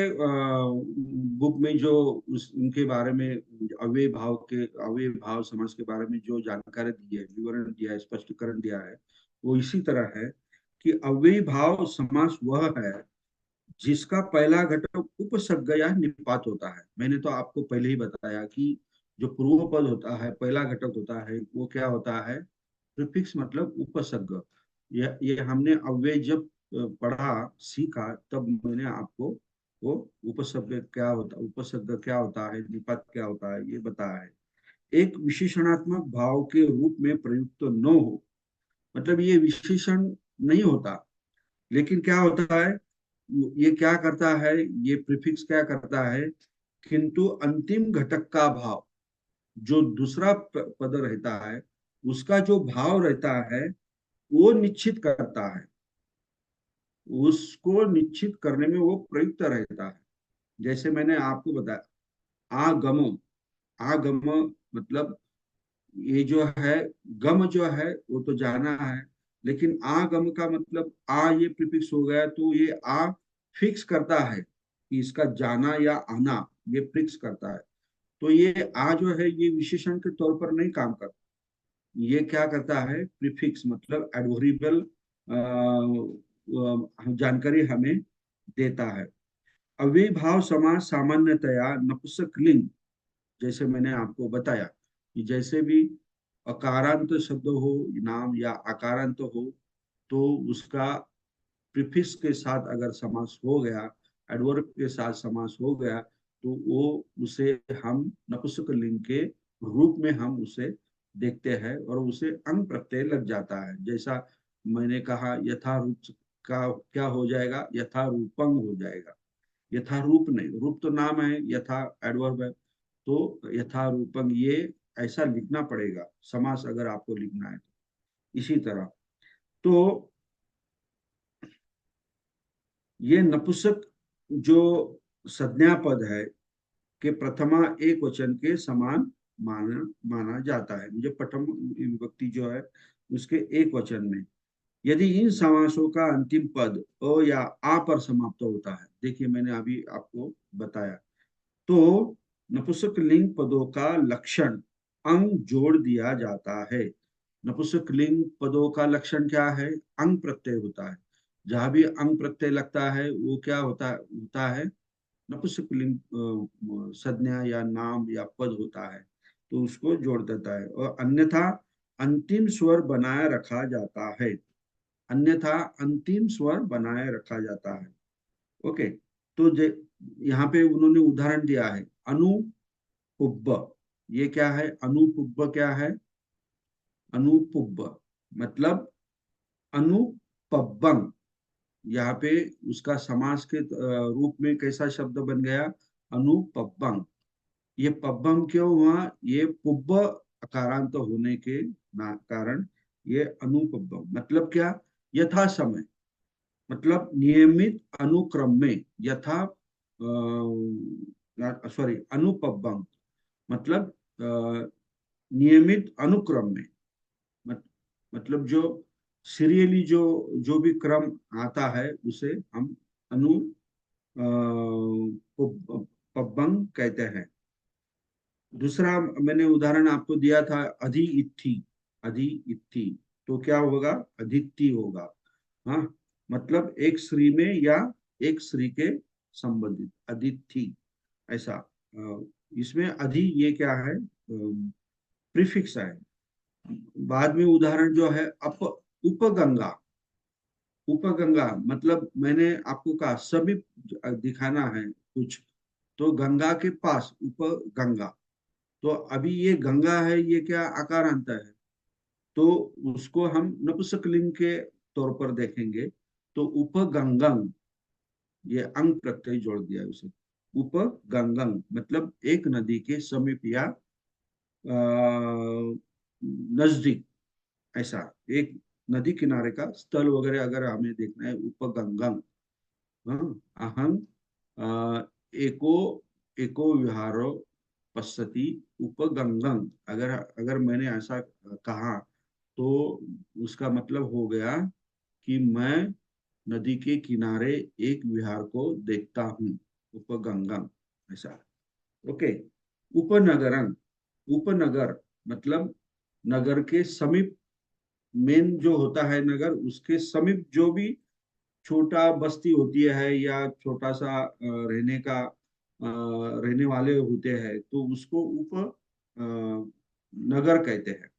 बुक में जो उनके बारे में, अव्यय भाव समास के बारे में जो जानकारी दी है, विवरण दिया है, स्पष्टीकरण दिया है, वो इसी तरह है कि अव्यय भाव समास वह है जिसका पहला घटक उपसर्ग या निपात होता है। मैंने तो आपको पहले ही बताया कि जो पूर्व पद होता है, पहला घटक होता है, वो क्या होता है, प्रीफिक्स मतलब उपसर्ग। ये हमने अव्यय जब पढ़ा, सीखा, तब मैंने आपको वो उपसर्ग क्या होता, उपसर्ग क्या होता है, निपात क्या होता है, ये बताया है। एक विशेषणात्मक भाव के रूप में प्रयुक्त न हो, मतलब ये विशेषण नहीं होता, लेकिन क्या होता है, ये क्या करता है, ये प्रीफिक्स क्या करता है, किंतु अंतिम घटक का भाव, जो दूसरा पद रहता है, उसका जो भाव रहता है वो निश्चित करता है, उसको निश्चित करने में वो प्रयुक्त रहता है। जैसे मैंने आपको बताया, आगम, आगम मतलब ये जो है, गम जो है वो तो जाना है, लेकिन आगम का मतलब आ, ये प्रीफिक्स हो गया, तो ये आ फिक्स करता है कि इसका जाना या आना, ये फिक्स करता है। तो ये आ जो है ये विशेषण के तौर पर नहीं काम करता, ये क्या करता है, प्रीफिक्स मतलब एडवर्बियल जानकारी हमें देता है। अव्ययीभाव समास सामान्यतया नपुंसक लिंग, जैसे मैंने आपको बताया कि जैसे भी अकारांत शब्द हो, नाम या अकारांत हो, तो उसका प्रीफिक्स के साथ अगर समास हो गया, एडवर्ब के साथ समास हो गया, तो वो उसे हम नपुंसक लिंग के रूप में हम उसे देखते हैं, और उसे अंग प्रत्यय लग जाता है। जैसा मैंने कहा, यथारूप का क्या हो जाएगा, यथारूपंग हो जाएगा। यथारूप नहीं, रूप तो नाम है, यथा एडवर्ब है, तो यथारूपंग ये ऐसा लिखना पड़ेगा समास अगर आपको लिखना है तो। इसी तरह, तो ये नपुंसक जो संज्ञा पद है के प्रथमा एक वचन के समान माना माना जाता है, मुझे प्रथम विभक्ति जो है उसके एक वचन में, यदि इन समासों का अंतिम पद अ या आ पर समाप्त होता है। देखिए मैंने अभी आपको बताया, तो नपुंसक लिंग पदों का लक्षण अंग जोड़ दिया जाता है। नपुंसक लिंग पदों का लक्षण क्या है, अंग प्रत्यय होता है। जहां भी अंग प्रत्यय लगता है वो क्या होता है, नपुंसक लिंग संज्ञा या नाम या पद होता है, तो उसको जोड़ देता है। और अन्यथा अंतिम स्वर बनाए रखा जाता है, अन्यथा अंतिम स्वर बनाए रखा जाता है। ओके, तो यहाँ पे उन्होंने उदाहरण दिया है, अनुपुब्ब। ये क्या है, अनुपुब्ब क्या है, अनुपुब्ब मतलब अनुपब्बंग। यहाँ पे उसका समास के रूप में कैसा शब्द बन गया, अनुपब्बंग। ये पब्बम क्यों हुआ? ये पुब्ब अकारांत होने के कारण ये अनुपब्बम। मतलब क्या? यथा समय, मतलब नियमित अनुक्रम में। यथा सॉरी, अनुपब्बम मतलब नियमित अनुक्रम में। मत, मतलब जो सीरियली जो जो भी क्रम आता है उसे हम अनु पब्बंग कहते हैं। दूसरा मैंने उदाहरण आपको दिया था, अधि इत्थि। अधि इत्थि तो क्या होगा? अदिति होगा। हाँ, मतलब एक स्त्री में या एक स्त्री के संबंधित अदिति, ऐसा। इसमें अधि ये क्या है? प्रीफिक्स है। बाद में उदाहरण जो है उपगंगा। उपगंगा मतलब मैंने आपको कहा समीप दिखाना है कुछ, तो गंगा के पास उपगंगा। तो अभी ये गंगा है, ये क्या आकारांत है, तो उसको हम नपुंसकलिंग के तौर पर देखेंगे। तो उपगंगम, ये अंग प्रत्यय जोड़ दिया उसे। उपगंगम मतलब एक नदी के समीप या नजदीक, ऐसा। एक नदी किनारे का स्थल वगैरह अगर हमें देखना है, उपगंगम। हाँ, अहं एको एको विहारो पश्यति उपगंगम। अगर अगर मैंने ऐसा कहा तो उसका मतलब हो गया कि मैं नदी के किनारे एक विहार को देखता हूँ, उपगंगम, ऐसा। ओके। उपनगरं, उपनगर मतलब नगर के समीप। मेन जो होता है नगर, उसके समीप जो भी छोटा बस्ती होती है या छोटा सा रहने का रहने वाले होते हैं, तो उसको उप नगर कहते हैं।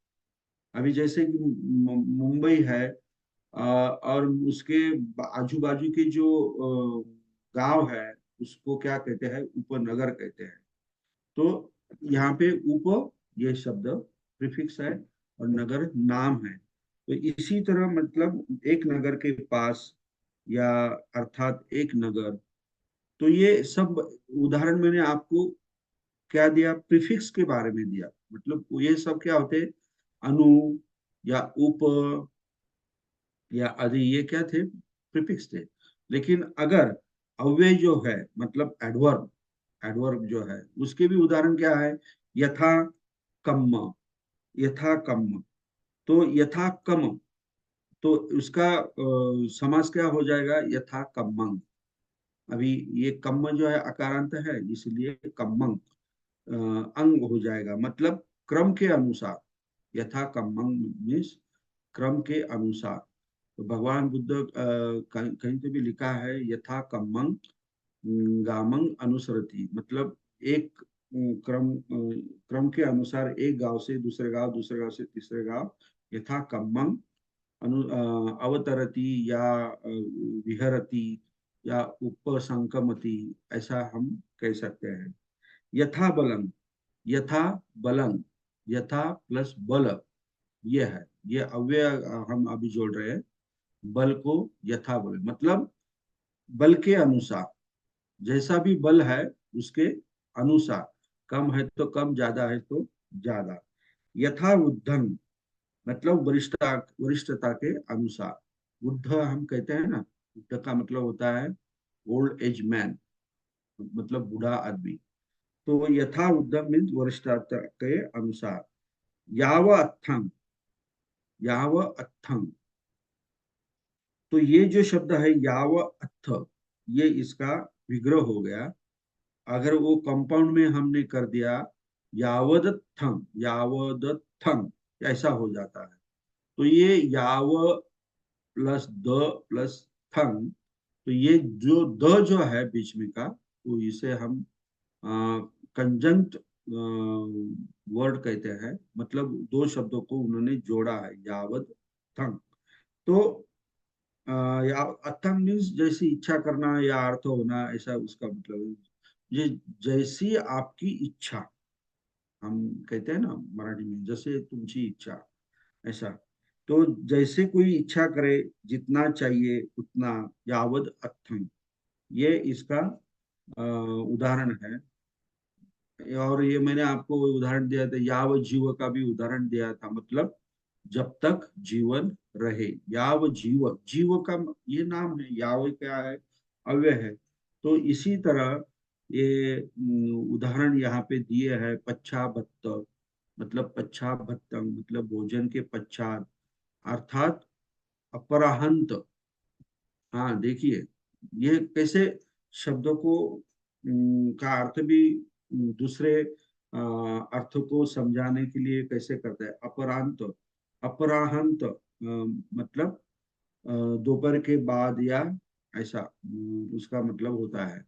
अभी जैसे कि मुंबई है, और उसके आजू बाजू के जो गांव है, उसको क्या कहते हैं? उपनगर कहते हैं। तो यहाँ पे उप, ये शब्द प्रीफिक्स है, और नगर नाम है। तो इसी तरह मतलब एक नगर के पास, या अर्थात एक नगर। तो ये सब उदाहरण मैंने आपको क्या दिया? प्रीफिक्स के बारे में दिया। मतलब ये सब क्या होते हैं? अनु या उप या अधि, ये क्या थे? प्रीफिक्स थे। लेकिन अगर अव्यय जो है, मतलब एडवर्ब, एडवर्ब जो है उसके भी उदाहरण क्या है? यथा कम्म, यथा कम्म। तो यथा कम, तो उसका समास क्या हो जाएगा? यथा कम्मंग। अभी ये कम्म जो है अकारांत है, इसलिए कम्मंग अंग हो जाएगा, मतलब क्रम के अनुसार। यथा कम्मंग मीन्स क्रम के अनुसार। तो भगवान बुद्ध कहीं कहीं पे भी लिखा है, यथा कम्मंग गामंग अनुसरति। मतलब एक क्रम के अनुसार एक गांव से दूसरे गांव, दूसरे गांव से तीसरे गांव, यथा कम्मंग अवतरती या विहरती या उपसंकमति, ऐसा हम कह सकते हैं। यथा बलम, यथा बलम, यथा प्लस बल, ये है। ये अव्यय हम अभी जोड़ रहे हैं। बल को यथा बल मतलब बल के अनुसार, जैसा भी बल है उसके अनुसार। कम है तो कम, ज्यादा है तो ज्यादा। यथा उद्धम मतलब वरिष्ठता, वरिष्ठता के अनुसार। वृद्ध हम कहते हैं ना, वृद्ध का मतलब होता है ओल्ड एज मैन, मतलब बूढ़ा आदमी। तो यथा उद्धम मीन्स वरिष्ठता के अनुसार। याव अथम, याव अथम। तो ये जो शब्द है याव अथ, ये इसका विग्रह हो गया। अगर वो कंपाउंड में हमने कर दिया यावदत्थम, यावदत्थम, ऐसा हो जाता है। तो ये याव प्लस द प्लस थम, तो ये जो द जो है बीच में का, तो इसे हम कंजंक्ट वर्ड कहते हैं। मतलब दो शब्दों को उन्होंने जोड़ा है, यावद थम। तो या अथम मीन्स जैसी इच्छा करना या अर्थ होना, ऐसा उसका मतलब है। ये जैसी आपकी इच्छा, हम कहते हैं ना मराठी में, जैसे तुमची इच्छा, ऐसा। तो जैसे कोई इच्छा करे, जितना चाहिए उतना, यावद अथम, ये इसका उदाहरण है। और ये मैंने आपको उदाहरण दिया था, याव जीव का भी उदाहरण दिया था, मतलब जब तक जीवन रहे। याव जीव, जीव का ये नाम है, याव क्या है, अव्यय है। तो इसी तरह ये उदाहरण यहाँ पे दिए है, पच्छाबत्त मतलब पच्छाबत्तम मतलब भोजन के पश्चात, अर्थात अपराहंत। हाँ देखिए, ये कैसे शब्दों को का अर्थ भी दूसरे अर्थ को समझाने के लिए कैसे करते हैं। अपरांत, अपराहंत मतलब दोपहर के बाद या ऐसा उसका मतलब होता है।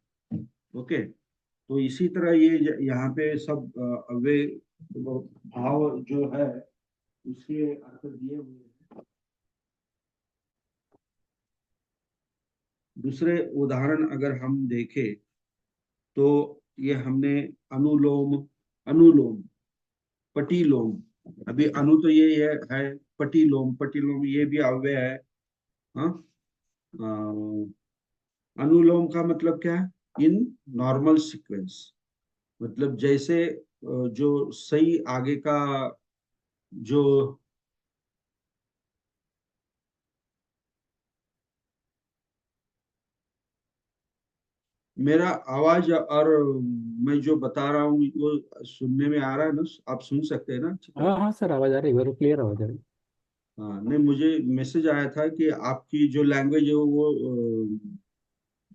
ओके, तो इसी तरह ये यहाँ पे सब अव्यय भाव जो है उसके अर्थ दिए हुए हैं। दूसरे उदाहरण अगर हम देखें तो ये हमने अनुलोम, अनुलोम, पटिलोम, अभी अनु तो ये है, पटिलोम, पटिलोम ये भी अव्यय है। हाँ, अनुलोम का मतलब क्या है, इन नॉर्मल सीक्वेंस, मतलब जैसे जो सही आगे का जो, मेरा आवाज और मैं जो बता रहा हूँ वो सुनने में आ रहा है ना, आप सुन सकते हैं ना अच्छी तरह। हाँ हाँ सर, आवाज़ आ रही है, वेरी क्लियर आवाज़ आ रही हाँ नहीं, मुझे मैसेज आया था कि आपकी जो लैंग्वेज है वो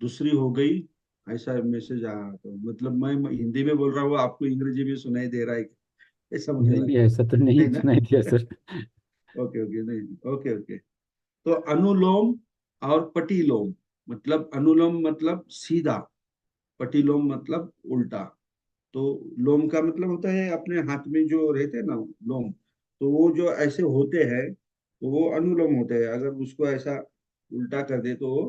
दूसरी हो गई, ऐसा मैसेज आया। तो मतलब मैं हिंदी में बोल रहा हूँ, आपको अंग्रेजी में सुनाई दे रहा है, ऐसा है। मुझे नहीं नहीं, लगा। ऐसा तो नहीं नहीं ना? सुनाई दिया सर। ओके ओके, नहीं ओके ओके। तो अनुलोम और पटिलोम, मतलब अनुलोम मतलब सीधा, पटिलोम मतलब उल्टा। तो लोम का मतलब होता है अपने हाथ में जो रहते हैं ना, लोम, तो वो जो ऐसे होते हैं तो वो अनुलोम होते हैं। अगर उसको ऐसा उल्टा कर दे तो वो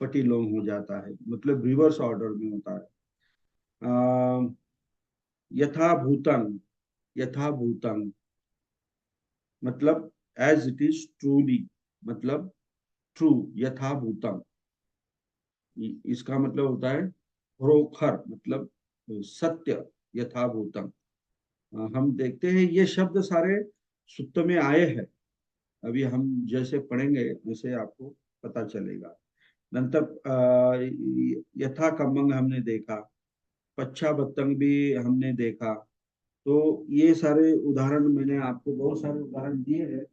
पटिलोम हो जाता है, मतलब रिवर्स ऑर्डर में होता है। अः यथा भूतंग, यथा भूतंग मतलब एज इट इज ट्रूली, मतलब ट्रू, यथा भूतंग इसका मतलब होता है प्रोखर, मतलब सत्य, यथा भूतंग। हम देखते हैं ये शब्द सारे सुत्त में आए हैं। अभी हम जैसे पढ़ेंगे वैसे आपको पता चलेगा। नंतर यथा कम्मंग हमने देखा, पच्छाबत्तंग भी हमने देखा। तो ये सारे उदाहरण मैंने आपको बहुत सारे उदाहरण दिए हैं।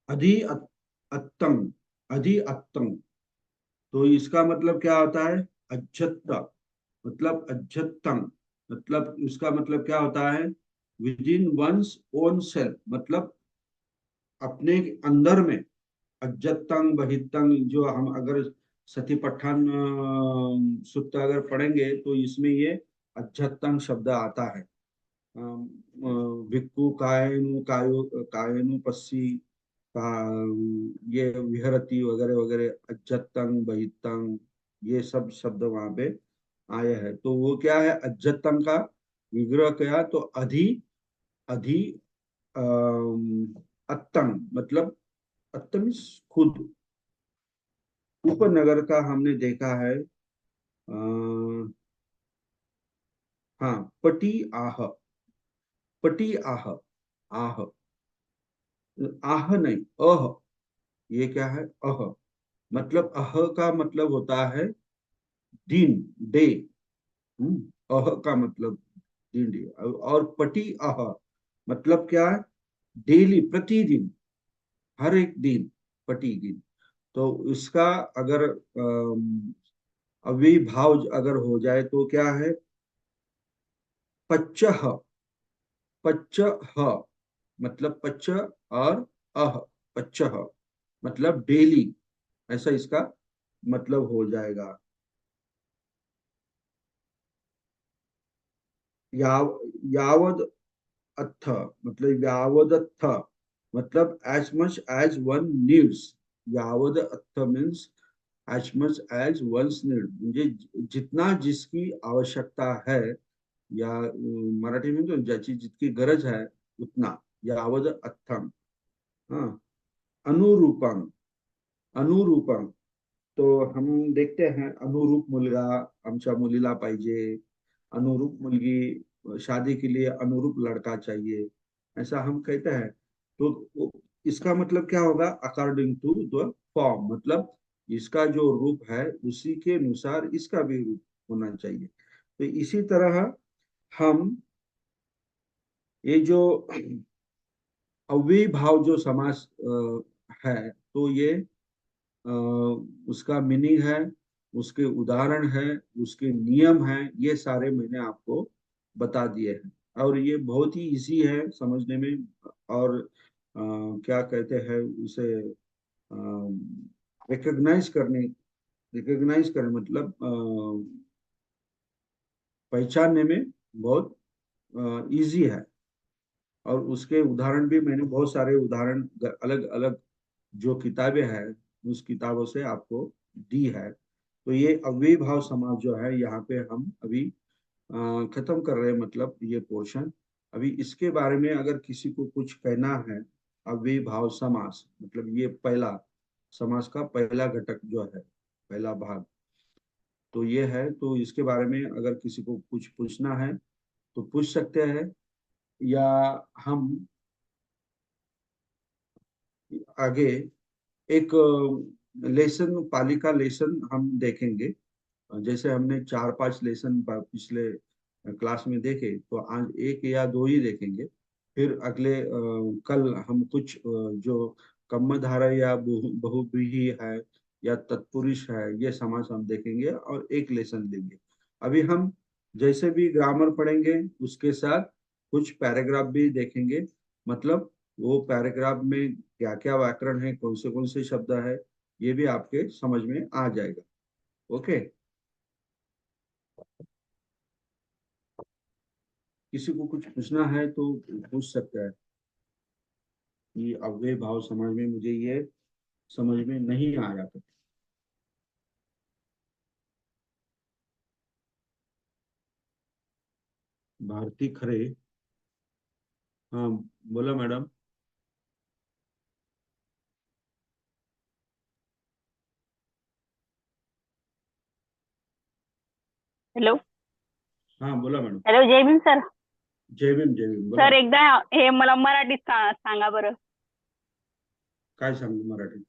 अधि अत्तंग, अधि अत्तंग, तो इसका मतलब क्या होता है, अज्जत्ता, मतलब अज्जत्तंग, मतलब उसका मतलब क्या होता है, with in one's own self, मतलब अपने अंदर में। अज्जत्तंग बहित्तंग, जो हम अगर सतीपट्ठन सूक्त अगर पढ़ेंगे तो इसमें ये अज्जत्तंग शब्द आता है। भिक्खु कायनु कायो कायनु पस्सी का, ये विहरती वगैरह वगैरह, अज्जत्तंग बहित्तंग, ये सब शब्द वहां पे आए हैं। तो वो क्या है, अज्जत्तंग का विग्रह क्या, तो अधि, अधि अत्तंग मतलब, अत्तम is खुद। उपनगर का हमने देखा है, हाँ, पटी आह, पटी आह, आह, आह नहीं, अह, ये क्या है, अह, मतलब अह का मतलब होता है दिन, डे। अह का मतलब दिन, डे। और पटी आह मतलब क्या है, डेली, प्रतिदिन, हर एक दिन, पटी दिन। तो इसका अगर अविभाव अगर हो जाए तो क्या है, पच्चह, पच्च ह, मतलब पच्च और अह, पच्चह मतलब डेली, ऐसा इसका मतलब हो जाएगा। यावद अथ मतलब यावदत्थ, मतलब as much as one needs. यावद अथ means as much as once need, म्हणजे जितना जिसकी आवश्यकता है, या मराठी में तो ज्याची जितकी गरज है उतना, यावद अथम. हाँ. अनुरूपम. अनुरूपम. तो हम देखते हैं अनुरूप मुलगा आमच्या मुलीला पाहिजे, अनुरूप मुलगी, शादी के लिए अनुरूप लड़का चाहिए, ऐसा हम कहते हैं. तो इसका मतलब क्या होगा? अकॉर्डिंग टू द फॉर्म, मतलब इसका जो रूप है उसी के अनुसार इसका भी रूप होना चाहिए. तो इसी तरह हम ये जो अव्ययी भाव जो समास है, तो ये उसका मीनिंग है, उसके उदाहरण है, उसके नियम है, ये सारे मैंने आपको बता दिए हैं. और ये बहुत ही इजी है समझने में. और क्या कहते हैं उसे, रिकॉग्नाइज करने, रिकॉग्नाइज करने मतलब पहचानने में बहुत इजी है. और उसके उदाहरण भी मैंने बहुत सारे उदाहरण अलग अलग जो किताबें हैं उस किताबों से आपको दी है. तो ये अव्ययी भाव समाज जो है यहाँ पे हम अभी खत्म कर रहे हैं, मतलब ये पोर्शन. अभी इसके बारे में अगर किसी को कुछ कहना है, अव्ययी भाव समास मतलब ये पहला समास का पहला घटक जो है, पहला भाग तो ये है. तो इसके बारे में अगर किसी को कुछ पूछना है तो पूछ सकते हैं, या हम आगे एक लेसन, पाली का लेसन हम देखेंगे. जैसे हमने 4-5 लेसन पिछले क्लास में देखे, तो आज एक या दो ही देखेंगे. फिर अगले कल हम कुछ जो कम्मधारय या बहुव्रीहि है या तत्पुरुष है, ये समास हम देखेंगे और एक लेसन लेंगे. अभी हम जैसे भी ग्रामर पढ़ेंगे उसके साथ कुछ पैराग्राफ भी देखेंगे. मतलब वो पैराग्राफ में क्या क्या व्याकरण है, कौन से शब्द है, ये भी आपके समझ में आ जाएगा. ओके. किसी को कुछ पूछना है तो पूछ सकता है कि अव्यय भाव समाज में मुझे ये समझ में नहीं आया था. भारती खरे. हाँ, बोला मैडम. हॅलो. हाँ, बोला मॅडम. हॅलो, जय भीम सर. जय भीम, जय भीम. बोला. सर एकदा हे मला मराठीत सांगा बरं. काय सांगू मराठीत?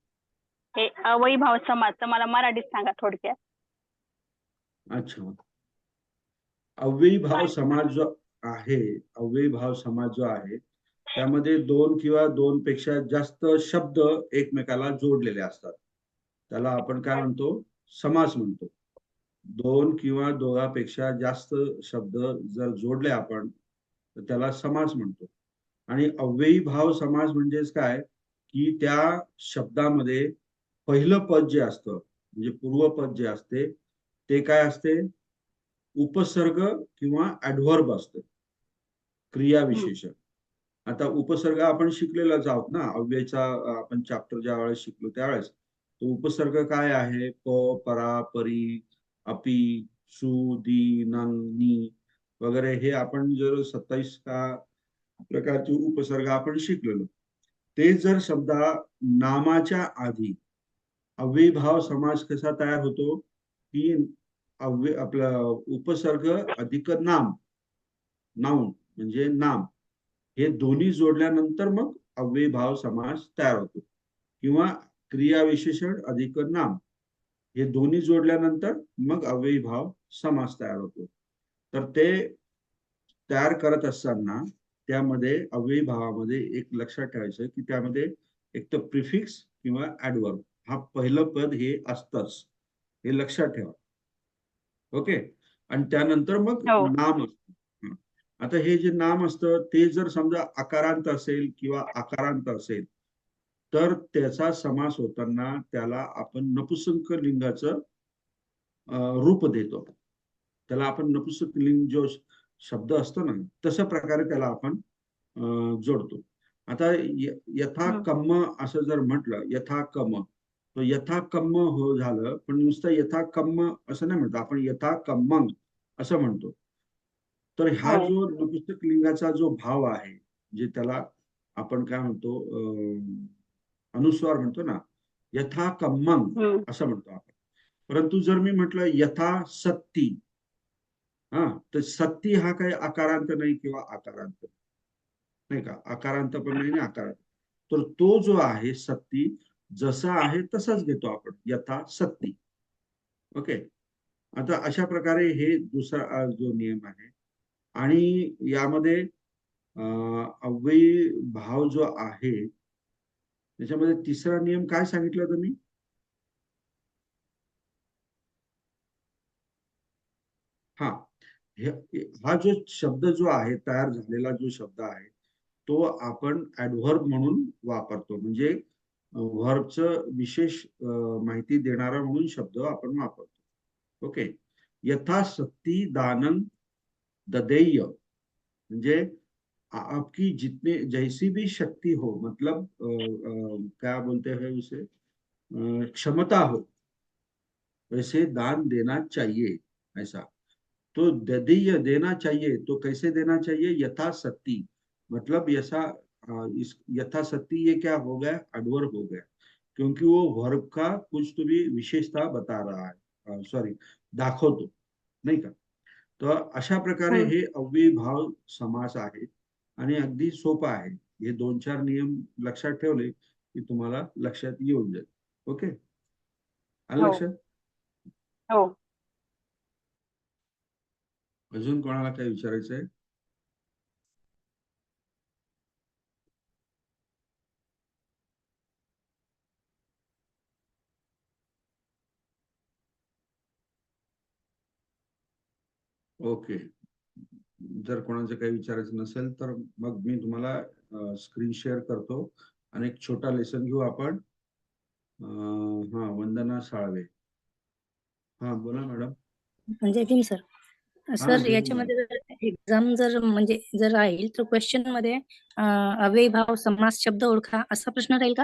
हे अवयी भाव समाजचं मला मराठीत सांगा थोडक्यात. अच्छा. अव्ययी भाव समाज जो आहे, अव्ययी भाव समाज जो आहे त्यामध्ये दोन किंवा दोन पेक्षा जास्त शब्द एकमेकाला जोडलेले असतात. त्याला आपण काय म्हणतो? समास म्हणतो. दोन किंवा दोघापेक्षा जास्त शब्द जर जोडले आपण तर त्याला समास म्हणतो. आणि अव्ययी भाव समास म्हणजेच काय, की त्या शब्दामध्ये पहिलं पद जे असतं म्हणजे पूर्वपद जे असते ते काय असते? उपसर्ग किंवा ऍडव्हर्ब असतं, क्रियाविशेषण. आता उपसर्ग आपण शिकलेलाच आहोत ना, अव्ययचा आपण चॅप्टर ज्या वेळेस शिकलो त्यावेळेस. तो उपसर्ग काय आहे? प, परा, परी, अपि, सु, दी, नंग, नी वगैरे हे आपण जर 27 का प्रकारचे उपसर्ग आपण शिकलेलो. ते जर समजा नामाच्या आधी अव्ययीभाव समास कसा तयार होतो, की आपला उपसर्ग अधिक नाम, नाउन म्हणजे नाम, हे दोन्ही जोडल्यानंतर मग अव्ययीभाव समास तयार होतो. किंवा क्रियाविशेषण अधिक नाम हे दोन्ही जोडल्यानंतर मग अव्ययीभाव समास तयार होतो. तर ते तयार करत असताना त्यामध्ये अव्ययी भावामध्ये एक लक्षात ठेवायचं की त्यामध्ये एक तर प्रिफिक्स किंवा ऍडवर्ब हा पहिलं पद हे असतंच, हे लक्षात ठेवा. ओके. आणि त्यानंतर मग हो. नाम असतं. आता हे जे नाम असतं ते जर समजा आकारांत असेल किंवा आकारांत असेल तर त्याचा समास होताना त्याला आपण नपुंसक लिंगाचं रूप देतो. त्याला आपण नपुंसक लिंग जो शब्द असतो ना तशा प्रकारे त्याला आपण जोडतो. आता यथा कम्म असं जर म्हटलं, यथा कम, तो यथा कम्म हो झालं, पण नुसतं यथा कम्म असं नाही म्हणतो आपण, यथा कम्मंग असं म्हणतो. तर हा हो. जो नपुंसक लिंगाचा जो भाव आहे, जे त्याला आपण काय म्हणतो, अनुस्वार म्हणतो ना, यथा कम्मंग हम्म. असं म्हणतो आपण. परंतु जर मी म्हटलं यथा सत्ती, हा, तर सत्ती हा काही आकारांत नाही किंवा आकारांत नाही का, आकारांत पण नाही ना आकारांत. तर तो जो आहे सत्ती, जसा आहे तसाच घेतो आपण, यथा सत्ती. ओके. आता अशा प्रकारे हे दुसरा जो नियम आहे. आणि यामध्ये अव्ययी भाव जो आहे त्याच्यामध्ये तिसरा नियम काय सांगितलं तुम्ही? हा, हा जो शब्द जो आहे, तयार झालेला जो शब्द आहे, तो आपण ऍडव्हर्ब म्हणून वापरतो. म्हणजे व्हर्बचं विशेष माहिती देणारा म्हणून शब्द आपण वापरतो. ओके. यथाशक्ती दानं ददेय, म्हणजे आपकी जितने जैसी भी शक्ति हो, मतलब क्या बोलते हैं उसे, क्षमता हो, वैसे दान देना चाहिए, ऐसा। तो ददीय देना चाहिए, तो कैसे देना चाहिए? यथाशक्ति, मतलब ऐसा इस यथाशक्ति ये क्या हो गया? एडवर्ब हो गया, क्योंकि वो वर्ब का कुछ तो भी विशेषता बता रहा है, सॉरी, दाखवतो, नाही का? तर अशा प्रकारे हम्म. हे अव्ययीभाव समास आहे आणि अगदी सोपा आहे. हे 2-4 नियम लक्षात ठेवले की तुम्हाला लक्षात येऊन जाईल. ओके, आलं हो लक्षात? हो. अजून कोणाला काही विचारायचं आहे? ओके. जर कोणाचं काही विचारायचं नसेल तर मग मी तुम्हाला स्क्रीन शेअर करतो आणि एक छोटा लेसन घेऊ आपण. हा, वंदना साळवे. हा, बोला मॅडम. म्हणजे भीम सर, हा, सर जय भीम. याच्यामध्ये जर एक्झाम जर म्हणजे जर राहील तर क्वेश्चन मध्ये अव्ययीभाव समास शब्द ओळखा असा प्रश्न राहील का?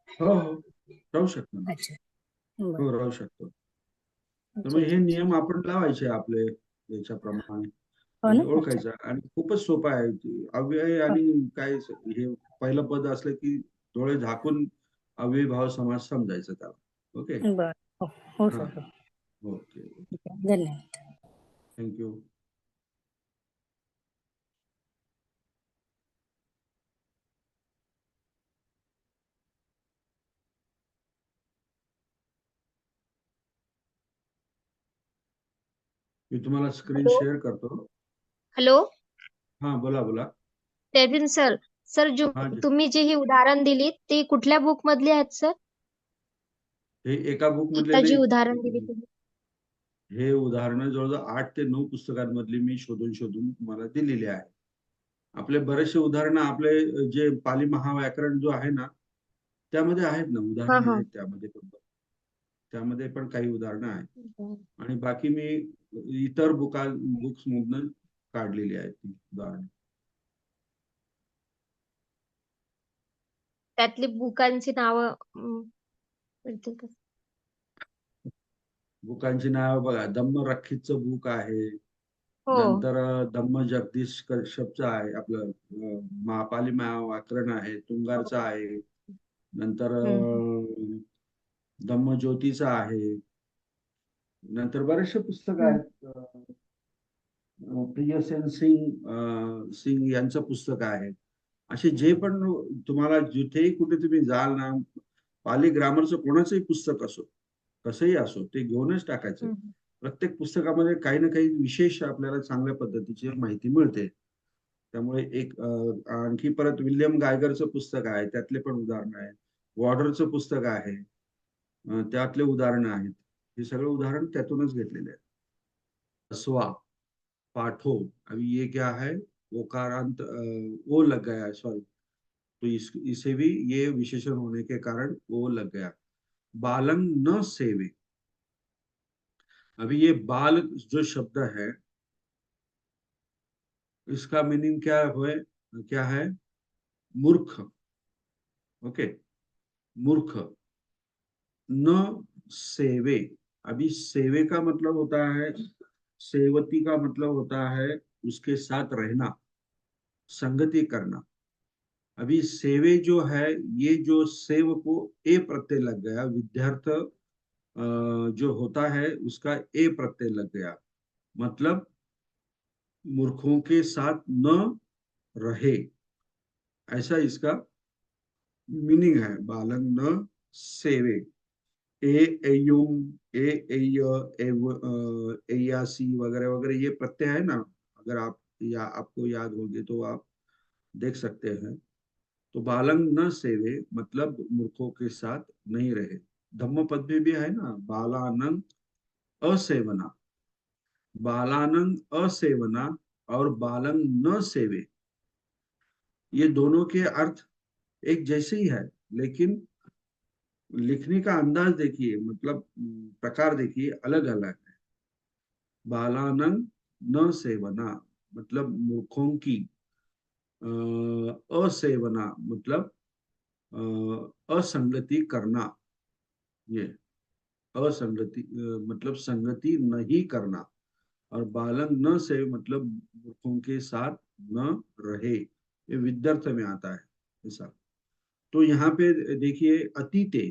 हो हो, राहू शकतो ना. अच्छा, बरं. हो, राहू शकतो. तर अच्छा मग हे अच्छा अच्छा. नियम आपण लावायचे आपले याच्याप्रमाणे हो आणि ना. अच्छा. ओळखायचं. आणि खूपच सोपं आहे. अव्यय हो. आणि काय हे पहिलं पद असलं की डोळे झाकून अव्ययीभाव समास समजायचं त्याला. ओके. बरं. हो हो हा, सर, हो. ओके, ठीक आहे. धन्यवाद. थँक्यू. मी तुम्हाला स्क्रीन हॅलो शेअर करतो. हॅलो. हा, बोला बोला. डेव्हिन सर, सर जो हा, तुम्ही जी ही उदाहरण दिली ती कुठल्या बुक मधली आहेत सर? हे एका बुक मधले आता जी उदाहरण दिली नाही. तुम्ही. हे उदाहरणं जवळजवळ 8 ते 9 पुस्तकांमधली मी शोधून शोधून तुम्हाला दिलेली आहे. आपले बरेचसे उदाहरणं, आपले जे पाली महाव्याकरण जो आहे ना, त्यामध्ये आहेत ना, हा उदाहरणं हा. आहेत त्यामध्ये पण. त्यामध्ये पण काही उदाहरणं आहेत. आणि बाकी मी इतर बुक्स मधून काढलेली आहेत ती उदाहरणं. त्यातली बुकांची नावं मिळतील का? बुकांची नाव बघा, धम्मरक्षितचं बुक आहे. हो. नंतर धम्म जगदीश कश्यपचं आहे, आपलं महापाली महाव्याकरण आहे, हो. तुंगारचं आहे. नंतर हम्म. धम्मज्योतीचं आहे. नंतर बरेचसे पुस्तक हम्म. आहेत. प्रियसेन सिंग यांचं पुस्तक आहे. असे जे पण तुम्हाला जिथेही कुठे तुम्ही जाल ना, पाली ग्रामरचं कोणाचंही पुस्तक असो, कसंही असो, ते घेऊनच टाकायचं. हम्म. प्रत्येक पुस्तकामध्ये काही ना काही विशेष आपल्याला चांगल्या पद्धतीची माहिती मिळते. त्यामुळे एक आणखी परत विल्यम गायगरचं पुस्तक आहे, त्यातले पण उदाहरणं आहेत. वॉर्डरचं पुस्तक आहे, त्यातले उदाहरणं आहेत. हे सगळं उदाहरण त्यातूनच घेतलेले आहे. स्वा, पाठो, अभी ये क्या है, ओकारांत ओ लग गया है, सॉरी, तो इसे भी ये विशेषण होने के कारण ओ लग गया। बालंग न सेवे, अभी ये बाल जो शब्द है, इसका मीनिंग क्या है? मूर्ख। ओके, मूर्ख। न सेवे, अभी सेवे का मतलब होता है, सेवती का मतलब होता है उसके साथ रहना, संगति करना। अभी सेवे जो है, ये जो सेव को ए प्रत्यय लग गया, विद्यार्थ जो होता है उसका ए प्रत्यय लग गया, मतलब मूर्खों के साथ न रहे, ऐसा इसका मीनिंग है। बालक न सेवे, ए एयुम, ए एय, एयासी वगैरह वगैरह ये प्रत्यय है ना, अगर आप या आपको याद होंगे तो आप देख सकते हैं। तो बालंग न सेवे मतलब मूर्खों के साथ नहीं रहे। धम्मपद में भी है ना, बालानंग असेवना, बालानंग असेवना और बालंग न सेवे, ये दोनों के अर्थ एक जैसे ही है, लेकिन लिखने का अंदाज देखिए, मतलब प्रकार देखिए, अलग अलग है। बालानंग न सेवना मतलब मूर्खों की, असेवना मतलब असंगति करना, ये असंगति मतलब संगति नहीं करना, और बालक न से मतलब मूर्खों के साथ न रहे, ये विद्यार्थ में आता है ऐसा। तो यहाँ पे देखिए, अतीते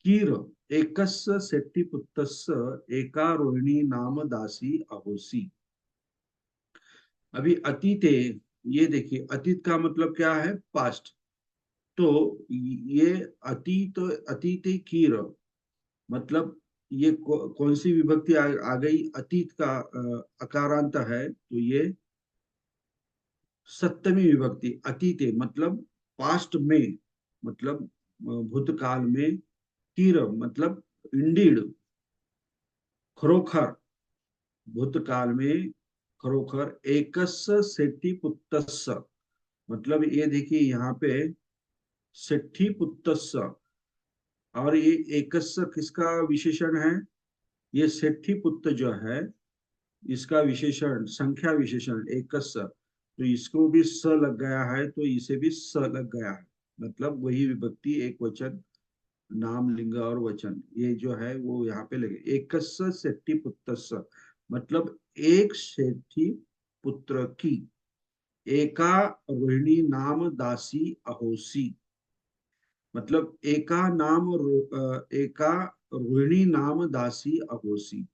कीर एकस्य सेट्टिपुत्रस्य एका रोहिणी नाम दासी अहोसी। अभी अतीते, ये देखिए अतीत का मतलब क्या है, पास्ट। तो ये अतीत, अतीते कीर मतलब ये कौन सी विभक्ति आ गई, अतीत का अकारांत है, तो ये सप्तमी विभक्ति। अतीते मतलब पास्ट में, मतलब भूतकाल में, कीर मतलब इंडीड, खरोखर, भूतकाल में खरोखर, एकस्य सेठी पुत्रस्य मतलब ये देखिए यहाँ पे सेठी पुत्रस्य, और ये एकस्य किसका विशेषण है, ये सेठी पुत्र जो है इसका विशेषण, संख्या विशेषण एकस्य, तो इसको भी स लग गया है, तो इसे भी स लग गया है, मतलब वही विभक्ति, एक वचन, नाम, लिंग और वचन, ये जो है वो यहाँ पे लगे। एकस्य सेठी पुत्रस्य मतलब एक सेठी पुत्र की, एका रोहिणी नाम दासी अहोसी मतलब एका रोहिणी नाम दासी अहोसी।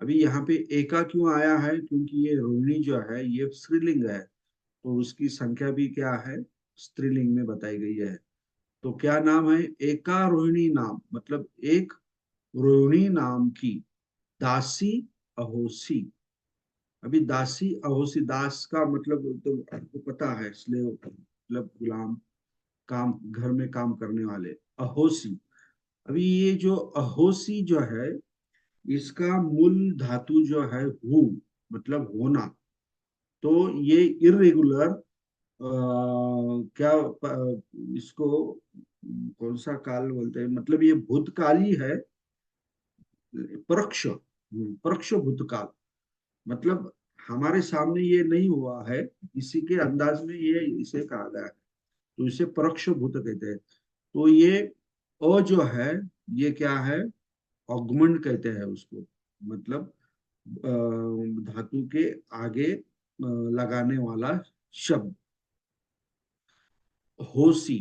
अभी यहाँ पे एका क्यों आया है, क्योंकि ये रोहिणी जो है ये स्त्रीलिंग है, तो उसकी संख्या भी क्या है, स्त्रीलिंग में बताई गई है। तो क्या नाम है, एका रोहिणी नाम मतलब एक रोहिणी नाम की, दासी अहोसी। अभी दासी अहोसी, दास का मतलब तो आपको पता है, स्लेव मतलब गुलाम, काम, घर में काम करने वाले, अहोसी। अभी ये जो अहोसी जो है, इसका मूल धातु जो है हु, मतलब होना। तो ये इरेगुलर क्या इसको कौन सा काल बोलते हैं, मतलब ये भूतकाली है, परोक्ष, परोक्ष भूतकाल, मतलब हमारे सामने ये नहीं हुआ है, इसी के अंदाज में ये इसे कहा गया है, तो इसे परोक्ष भूत कहते हैं। तो ये अ जो है, ये क्या है, ऑगमेंट कहते हैं उसको, मतलब धातु के आगे लगाने वाला शब्द। होसी,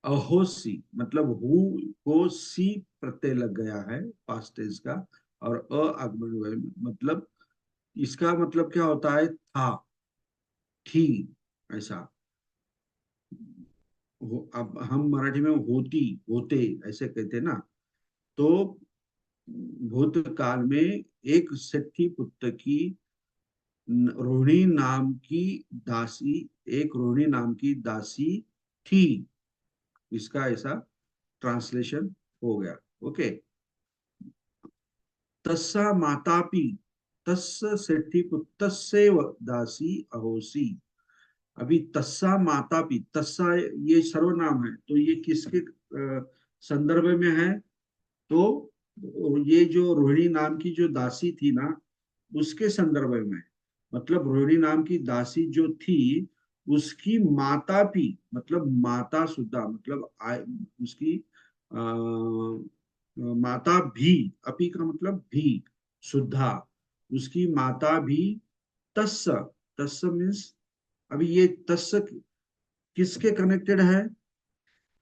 अहोसी मतलब हु को सी प्रत्यय लग गया है, पास्ट टेंस का, और आगमन हुआ है, मतलब इसका मतलब क्या होता है, था, थी, ऐसा। अब हम मराठी में होती, होते ऐसे कहते ना। तो भूतकाल में एक सेठी पुत्र की, रोहिणी नाम की दासी, एक रोहिणी नाम की दासी थी, इसका ऐसा ट्रांसलेशन हो गया। ओके, तस्सा मातापि तस्य सेठी पुत्रस्यैव दासी अहोसी। अभी तस्सा मातापि, तस्सा ये सर्वनाम है, तो ये किसके संदर्भ में है, तो ये जो रोहिणी नाम की जो दासी थी ना, उसके संदर्भ में, मतलब रोहिणी नाम की दासी जो थी, उसकी माता भी, मतलब माता सुद्धा, मतलब उसकी माता भी, अपी का मतलब भी, सुद्धा, उसकी माता भी, तस्स, तस्स मीन्स, अभी ये तस्स किसके कनेक्टेड है?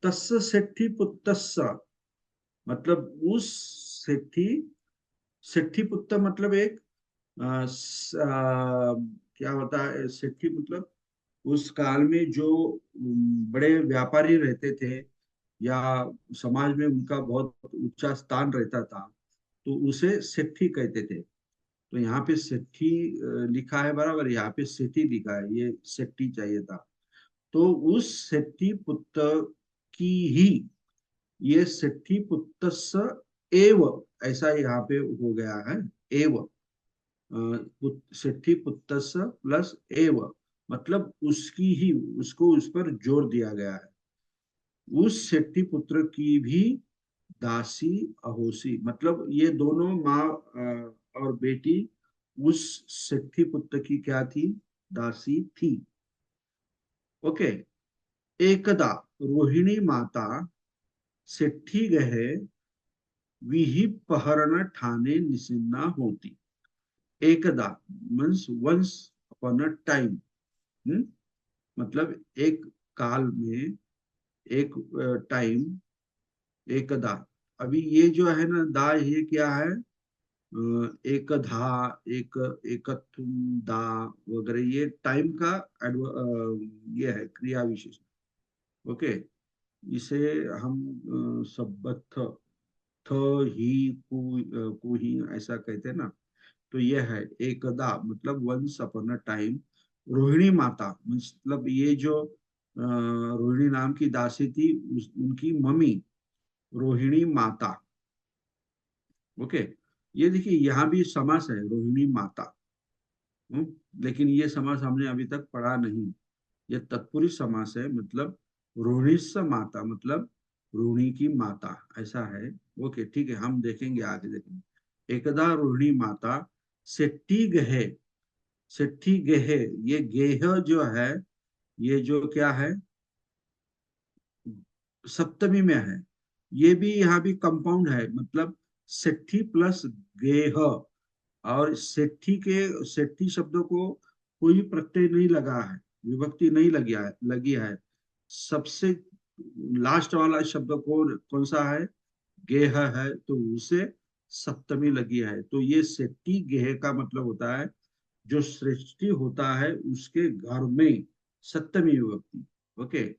तस्य सेट्ठी पुत्तस्य, मतलब उस सेट्ठी, सेट्ठी पुत्र मतलब एक क्या होता है सेट्ठी, मतलब उस काल में जो बड़े व्यापारी रहते थे या समाज में उनका बहुत ऊंचा स्थान रहता था, तो उसे सेट्ठी कहते थे। तो यहाँ पे सेट्ठी लिखा है बराबर, यहाँ पे सेठी लिखा है, ये सेट्ठी चाहिए था। तो उस सेट्ठी पुत्र की ही, ये सेट्ठी पुत्रस्य एव, ऐसा यहाँ पे हो गया है, एव, सेट्ठी पुत्रस्य प्लस एव, मतलब उसकी ही, उसको उस पर जोर दिया गया है। उस सेट्ठी पुत्र की भी दासी अहोसी, मतलब ये दोनों माँ और बेटी उस सेट्ठी पुत्र की क्या थी? दासी थी। ओके। एकदा रोहिणी माता सेट्ठी गहे विहिपहरण ठाणे निसिन्ना होती। एकदा means once upon a time, मतलब एक काल में, एक टाइम, एकदा। अभी ये जो है ना दा, ये क्या है? एकधा, एक, एकत्वम दा वगैरह, ये टाइम का ये है क्रिया विशेषण। ओके। इसे हम सबथ, थ, ही, कु ही ऐसा कहते हैं ना। तो ये है एकदा, मतलब once upon a time. Rohini माता मतलब ये जो रोहिणी नाम की दासी थी, उनकी मम्मी रोहिणी माता। ओके। ये देखिए यहाँ भी समास है रोहिणी माता। लेकिन ये समास हमने अभी तक पढ़ा नहीं। ये तत्पुरुष समास है, मतलब रोहिणी माता, मतलब रोहिणी की माता, ऐसा है। ओके ठीक है, हम देखेंगे, आगे देखेंगे। एकदा रोहिणी माता सेट्टी गहे, सेट्ठी गेहे, ये गेह जो है, ये जो क्या है? सप्तमी में है। ये भी यहाँ भी कंपाउंड है, मतलब सेट्ठी प्लस गेह। और सेट्ठी के, सेट्ठी शब्द को कोई प्रत्यय नहीं लगा है, विभक्ति नहीं लगी है। सबसे लास्ट वाला शब्द कौन सा है? गेह है, तो उसे सप्तमी लगी है। तो ये सेट्ठी गेह का मतलब होता है जो सृष्टि होता है उसके घर में, सप्तमी विभक्ति। ओके।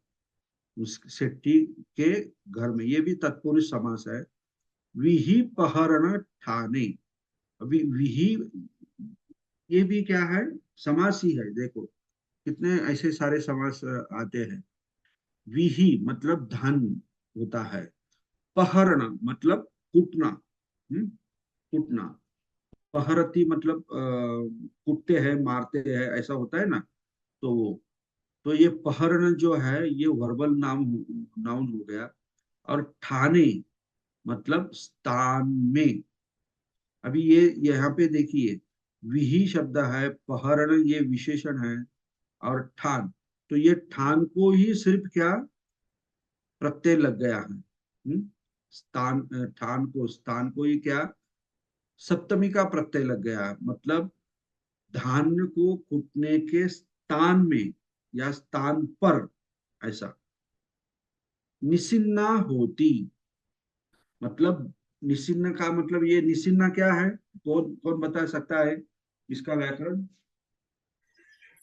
उस सेट्ठी के घर में, ये भी तत्पुरुष समास है। विहि पहरण ठाने, अभी विहि, ये भी क्या है? समास ही है। देखो कितने ऐसे सारे समास आते हैं। विहि मतलब धन होता है, पहरण मतलब कूटना, कूटना, पहरती मतलब कूटते हैं, मारते हैं, ऐसा होता है ना। तो वो, तो ये पहरण जो है ये वर्बल नाउन हो गया। और ठाने मतलब स्थान में। अभी ये यहाँ पे देखिए, विहि शब्द है, पहरण ये विशेषण है, और ठान, तो ये ठान को ही सिर्फ क्या प्रत्यय लग गया है। स्थान, ठान को, स्थान को ही क्या सप्तमी का प्रत्यय लग गया है, मतलब धान्य को कूटने के स्थान में या स्थान पर, ऐसा। निसिन्ना होती, मतलब निसिन्न का मतलब, ये निसिन्ना क्या है? कौन कौन बता सकता है इसका व्याकरण?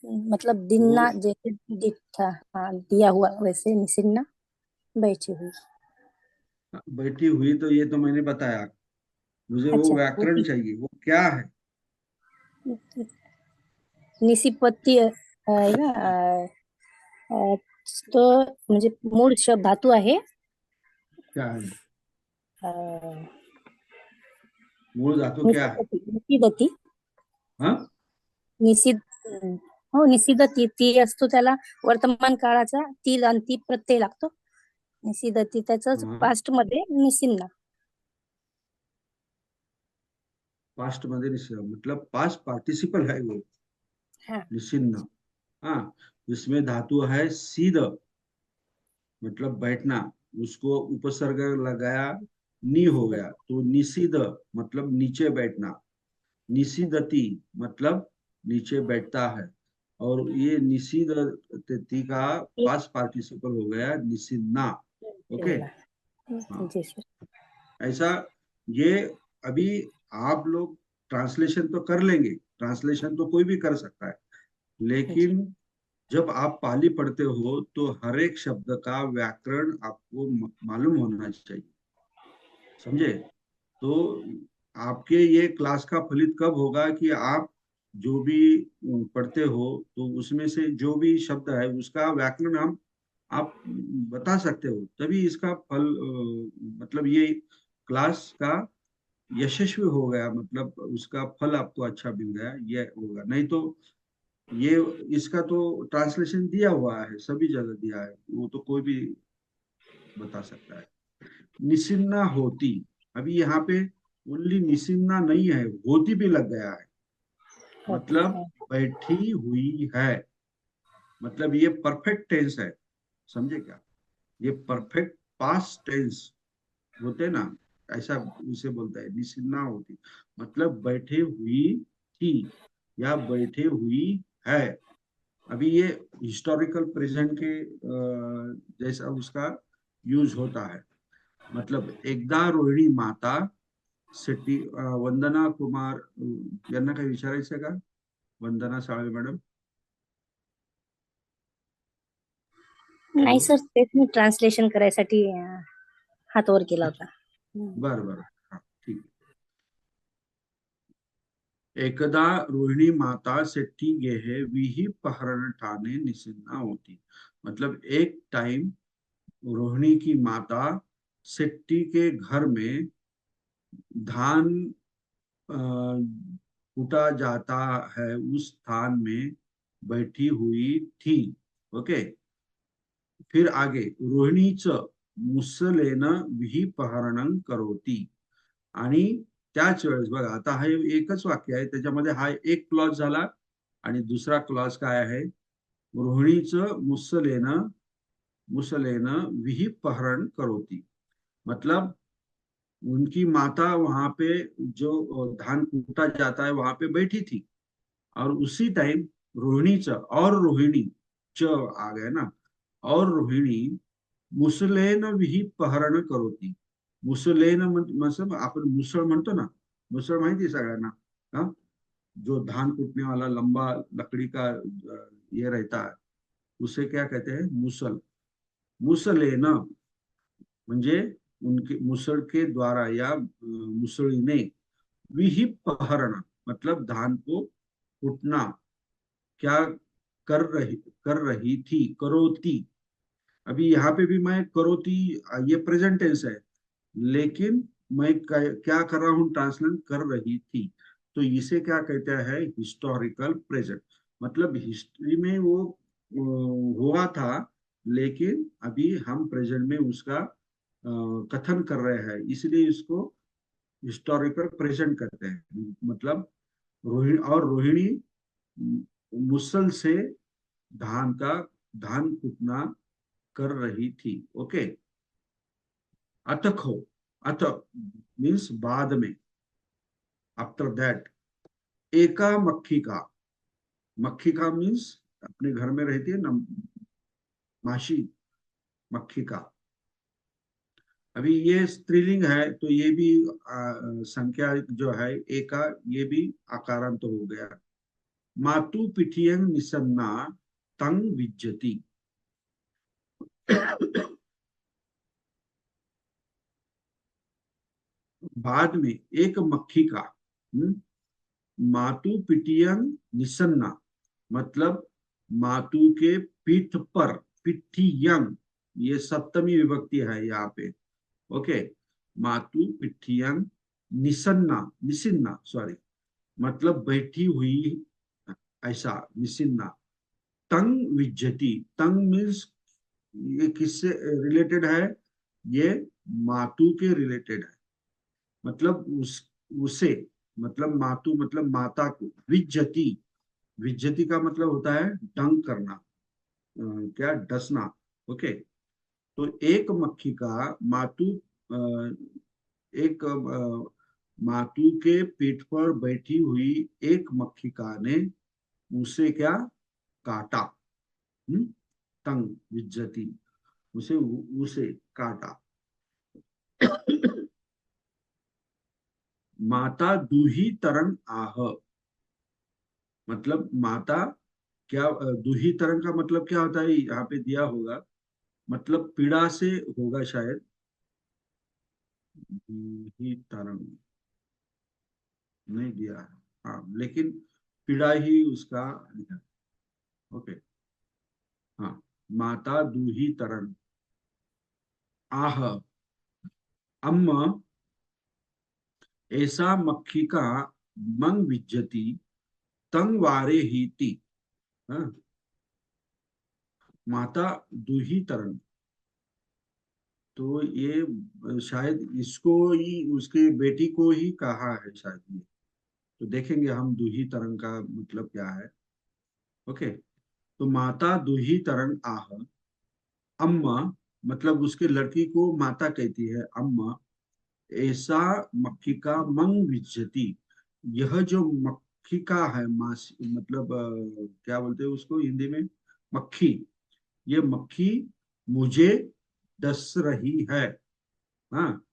मतलब वो दिन्ना जैसे दिखा, हाँ दिया हुआ वैसे निसिन्ना, बैठी हुई। बैठी हुई, तो ये तो मैंने बताया, मुझे वो अच्छा व्याकरण चाहिए, वो क्या है? निसिपत्ती आहे ना, अ, तो म्हणजे मूळ शब्द धातू आहे क्या है? अ, मूल धातु क्या है? निसिदती, निसिदती, हाँ निसिद हो निसिदती, ती असतो त्याला वर्तमान काळाचा ती आणि ती प्रत्यय लागतो. निसिदती त्याच हाँ, पास्ट मध्ये निसिन्ना. पास्ट मध्ये निसिन्न मतलब पास्ट पार्टिसिपल है वो, हाँ निसिन्न। हाँ, जिसमें धातु है सीध, मतलब बैठना, उसको उपसर्ग लगाया, नी हो गया, तो निषिद मतलब नीचे बैठना। निषिदति मतलब नीचे बैठता है। और ये निषिद्धति का पास्ट पार्टिसिपल हो गया निषिद्धा। ओके, हाँ जी सर। ऐसा। ये अभी आप लोग ट्रांसलेशन तो कर लेंगे, ट्रांसलेशन तो कोई भी कर सकता है, जी लेकिन जब आप पाली पढ़ते हो तो हर एक शब्द का व्याकरण आपको मालूम होना चाहिए, समझे? तो आपके ये क्लास का फलित कब होगा कि आप जो भी पढ़ते हो तो उसमें से जो भी शब्द है उसका व्याकरण हम आप बता सकते हो, तभी इसका फल मतलब ये क्लास का यशस्वी हो गया, मतलब उसका फल आपको अच्छा मिल गया, ये होगा। नहीं तो ये इसका तो ट्रांसलेशन दिया हुआ है, सभी जगह दिया है, वो तो कोई भी बता सकता है। निसिन्ना होती, अभी यहाँ पे ओनली निसिन्ना नहीं है, होती भी लग गया है, होती मतलब है। बैठी हुई है, मतलब ये परफेक्ट टेंस है, समझे क्या? ये परफेक्ट पास्ट टेंस होते ना, ऐसा उसे बोलता है निसिन्ना होती, मतलब बैठे हुई थी या बैठे हुई है। अभी ये हिस्टोरिकल प्रेजेंट के जैसा उसका यूज होता है, मतलब एकदा रोहिणी माता शेट्टी वंदना कुमार यांना काही विचारायचं का? वंदना साळवे मॅडम, नाही हॅलो. सर, तेच मी ट्रान्सलेशन करायसाठी हात वर केला होता. बरं बरं, हा ठीक. एकदा रोहिणी माता सेठी गेहे विही पहरण ठाणे निसिन्ना होती, मतलब एक टाइम रोहिणी की माता सेट्टी के घर में धान कूटा जाता है उस स्थान में बैठी हुई थी। ओके, फिर आगे रोहिणीचं मुसलेनं विहीपहरणं करोती, आणि त्याच वेळेस बघा, आता हा एकच वाक्य आहे, त्याच्यामध्ये हा एक क्लॉज झाला आणि दुसरा क्लॉज काय आहे? रोहिणीचं मुसलेनं विहीपहरण करोती, मतलब उनकी माता वहां पे जो धान कूटा जाता है वहां पे बैठी थी, और उसी टाइम रोहिणीचं और रोहिणी च आ गया ना, और रोहिणी मुसलेन विही पहरण करोती. मुसलेन मतलब आपण मुसळ म्हणतो ना, मुसळ माहिती आहे सगळ्यांना, हा? जो धान कूटने वाला लंबा लकड़ी का ये रहता है, उसे क्या कहते हैं? मुसल. मुसलेन म्हणजे उनके मुसळ के द्वारा या मुसळीने, विहिपहरण मतलब धान को कूटना, क्या कर रही थी, करोती। अभी यहाँ पे भी मैं करोती, ये प्रेजेंट टेंस है, लेकिन मैं क्या कर रहा हूँ? ट्रांसलेट कर रही थी, तो इसे क्या कहते हैं? हिस्टोरिकल प्रेजेंट, मतलब हिस्ट्री में वो हुआ था, लेकिन अभी हम प्रेजेंट में उसका कथन कर रहे हैं, इसलिए इसको हिस्टोरिकल प्रेजेंट करते हैं। मतलब रोहिणी, और रोहिणी मुसल से धान कूटना कर रही थी। ओके, अतखो, अथ मीन्स बाद में, आफ्टर दैट। एका मक्खी का मीन्स अपने घर में रहती है ना माशी, मक्खी का। अभी ये स्त्रीलिंग है तो ये भी संख्या जो है एका, ये भी आकारांत हो गया। मातु पिठियं निसन्ना तंग विज्जति, बाद में एक मक्खी का, मातु पिटियन निसन्ना, मतलब मातु के पीठ पर, पिठियन, ये सप्तमी विभक्ति है यहाँ पे। ओके, मातु पिठियन निसन्ना, निसिन्ना सॉरी, मतलब बैठी हुई, ऐसा निसिन्ना। तंग विज्जति, तंग मीन्स ये किससे रिलेटेड है? ये मातु के रिलेटेड है, मतलब उसे, मतलब मातु मतलब माता को, विज्जति, विज्जति का मतलब होता है डंक करना, क्या डसना। ओके, तो एक मक्खी का मातु एक मातु के पेट पर बैठी हुई एक मक्खिका ने उसे क्या काटा। तंग विज्जति, उसे उसे काटा। माता दूही तरंग आह, मतलब माता क्या, दूही तरंग का मतलब क्या होता है यहाँ पे दिया होगा, मतलब पीड़ा से होगा शायद। दूही तरंग नहीं दिया है, हाँ, लेकिन पीड़ा ही उसका लिखा। ओके, हाँ, माता दूही तरंग आह अम्मा ऐसा मक्खी का मंग विज्जति तंग वारे ही ती। हाँ, माता दूही तरंग, तो ये शायद इसको ही, उसके बेटी को ही कहा है शायद ये। तो देखेंगे हम दूही तरंग का मतलब क्या है। ओके, तो माता दूही तरंग आह अम्मा, मतलब उसके लड़की को माता कहती है अम्मा, ऐसा मक्खी का मंग विज्जति, यह जो मक्खी का है मास, मतलब क्या बोलते हैं उसको हिंदी में, मक्खी, ये मक्खी मुझे डस रही है। हाँ,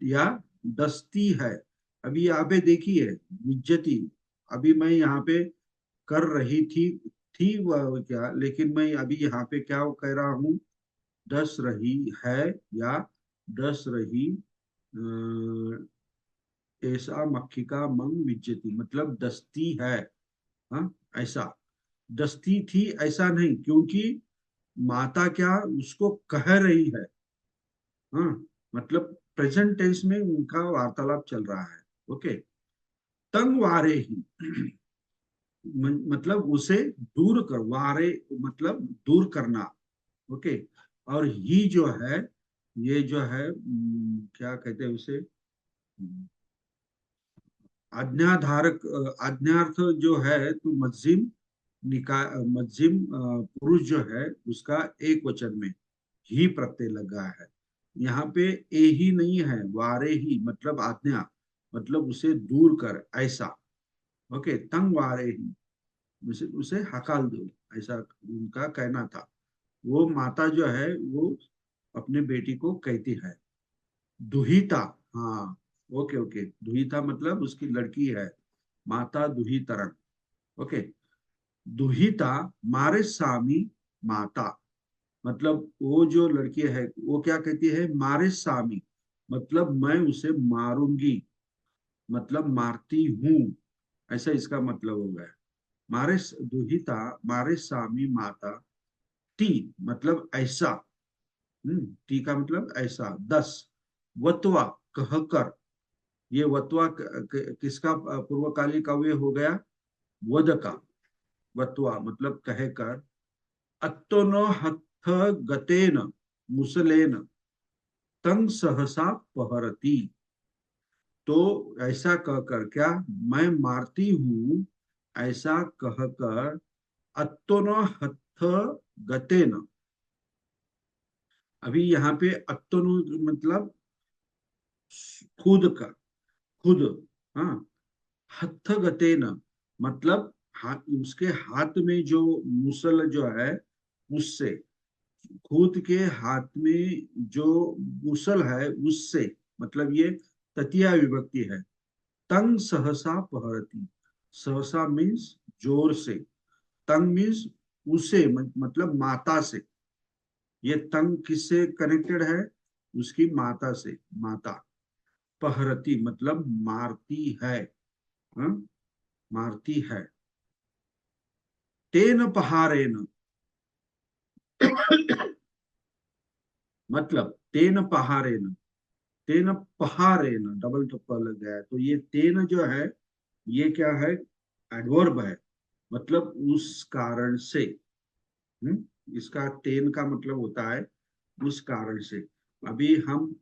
या डसती है। अभी यहाँ पे देखिए विज्जति, अभी मैं यहाँ पे कर रही थी वह क्या, लेकिन मैं अभी यहाँ पे क्या कह रहा हूँ, डस रही है या डस रही। ऐसा मक्खी का मंग विज्जति मतलब डसती है। हाँ, ऐसा डसती थी ऐसा नहीं, क्योंकि माता क्या उसको कह रही है। हाँ, मतलब प्रेजेंट टेंस में उनका वार्तालाप चल रहा है। ओके, तंग वारे ही मतलब उसे दूर कर, वारे मतलब दूर करना। ओके, और ही जो है, ये जो है क्या कहते हैं उसे, आज्ञाधारक, आज्ञार्थ जो है, तो मज्जिम निकाय, मज्जिम पुरुष जो है उसका एक वचन में ही प्रत्यय लगा है। यहाँ पे ए ही नहीं है, वारे ही मतलब आज्ञा, मतलब उसे दूर कर ऐसा। ओके, तंग वारे ही उसे उसे हकाल दो, ऐसा उनका कहना था। वो माता जो है वो अपने बेटी को कहती है दुहिता। हाँ, ओके ओके, दुहिता मतलब उसकी लड़की है, माता दुही तरंग। ओके, दुहिता मारे स्वामी माता, मतलब वो जो लड़की है वो क्या कहती है, मारे स्वामी मतलब मैं उसे मारूंगी, मतलब मारती हूँ, ऐसा इसका मतलब हो गया। मारे दुहिता मारे स्वामी माता टी, मतलब ऐसा। टी का मतलब ऐसा। 10 वत्वा कहकर, ये वत्वा किसका पूर्वकाली काव्य हो गया, वध का। वत्वा मतलब कहकर, अत्तनो हत्थ गतेन मुसलेन तंग सहसा पहरती, तो ऐसा कहकर क्या, मैं मारती हूँ ऐसा कहकर, अत्तनो हत्थ गतेन, अभी यहाँ पे अत्तनो मतलब खुद का, खुद। हाँ, हत्थ गतेन मतलब हाथ, उसके हाथ में जो मुसल जो है उससे, खुद के हाथ में जो मुसल है उससे, मतलब ये तृतीया विभक्ति है। तंग सहसा पहरती, सहसा मीन्स जोर से, तंग मीन्स उसे मतलब माता से। ये तंग किससे कनेक्टेड है, उसकी माता से, माता। पहरती मतलब मारती है। हाँ? मारती है। तेन पहारेन मतलब तेन पहारेन, तेन पहारेन डबल टप्पा लग गया है, तो ये तेन जो है ये क्या है, एडवर्ब है, मतलब उस कारण से। इसका तेन का मतलब होता है उस कारण से। अभी हम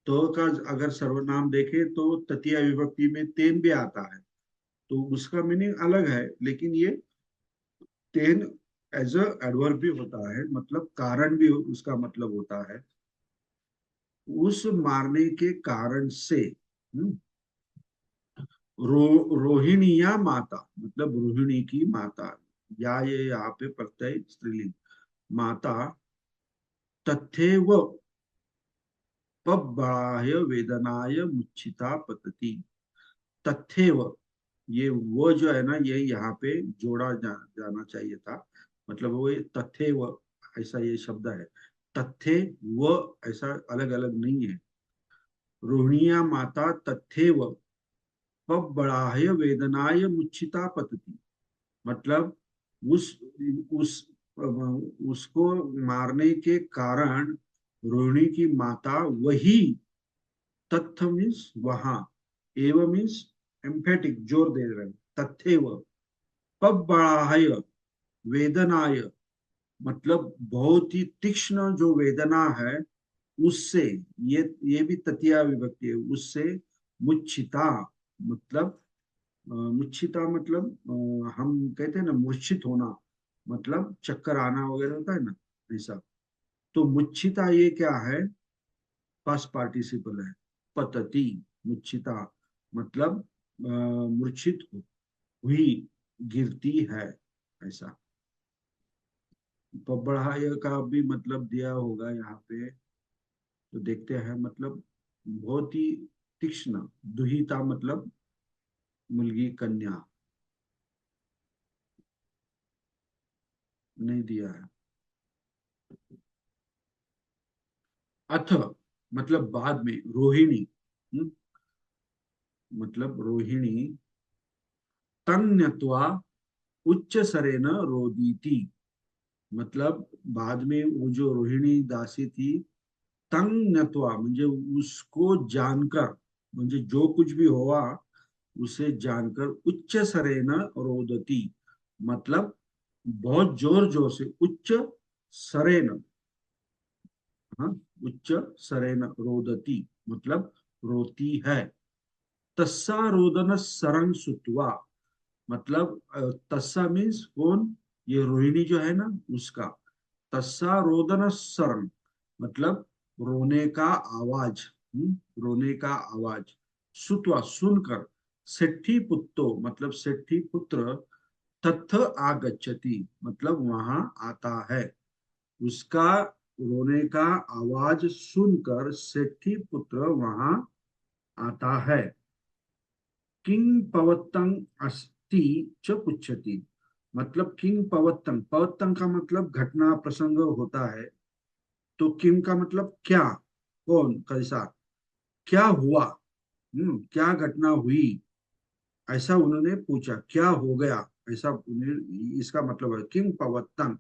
तो का अगर सर्वनाम देखें तो तृतीय विभक्ति में तेन भी आता है, तो उसका मीनिंग अलग है, लेकिन ये तेन एज अ एडवर्ब भी होता है, मतलब कारण भी उसका मतलब होता है, उस मारने के कारण से। रोहिणिया माता मतलब रोहिणी की माता, या ये यहाँ पे प्रत्यय स्त्रीलिंग। माता तथैव पब्बळाय वेदनाय मुच्छिता पतति। तथैव, ये वो जो है ना, ये यहाँ पे जोड़ा जाना चाहिए था। मतलब वो तथैव ऐसा ये शब्द है। तथे व ऐसा अलग अलग नहीं है। रोहिणिया माता तथैव पब्बळाय वेदनाय मुच्छिता पतति। मतलब उस उस उसको मारने के कारण रोहिणी की माता वही, तथ्य मीन्स वहां, एवं मीन्स एम्फेटिक जोर दे रहे हैं, तथैव पब्बळाय वेदनाय, मतलब बहुत ही तीक्ष्ण जो वेदना है उससे, ये भी तृतीया विभक्ति है, उससे मुच्छिता, मतलब मुच्छिता मतलब हम कहते हैं ना मूर्छित होना, मतलब चक्कर आना वगैरह होता है ना, ऐसा। तो मुच्छिता ये क्या है, पास्ट पार्टिसिपल है। पतति, मुच्छिता मतलब मूर्छित हुई, गिरती है, ऐसा। पब्बड़ाय का भी मतलब दिया होगा यहाँ पे, तो देखते हैं। मतलब बहुत ही तीक्ष्ण, दुहिता मतलब मुलगी, कन्या, नहीं दिया है। अथ मतलब बाद में, रोहिणी, मतलब रोहिणी तंग न्यत्वा उच्च सरेन रोदीति। मतलब बाद में वो जो रोहिणी दासी थी, तंग न्यत्वा म्हणजे उसको जानकर, म्हणजे जो कुछ भी हुआ उसे जानकर, उच्च सरेन रोदती, मतलब बहुत जोर जोर से, उच्च सरेन, हाँ, उच्च सरेन रोदती मतलब रोती है। तस्सा रोदन सरंग सुतवा, मतलब तस्सा मीन्स कौन, ये रोहिणी जो है ना उसका। तस्सा रोदन सरंग मतलब रोने का आवाज, रोने का आवाज। सुतवा सुनकर, सेठी पुत्तो मतलब सेठी पुत्र, तथ आगच्छति मतलब वहां आता है। उसका रोने का आवाज सुनकर सेठी पुत्र वहां आता है। किंग पवत्तंग अस्ति च पुच्छति, मतलब किंग पवत्तंग, पवत्तंग का मतलब घटना प्रसंग होता है। तो किम का मतलब क्या, कौन, कैसा, क्या हुआ, क्या घटना हुई, ऐसा उन्होंने पूछा, क्या हो गया, ऐसा उन्हें, इसका मतलब है किम पवत्तंग।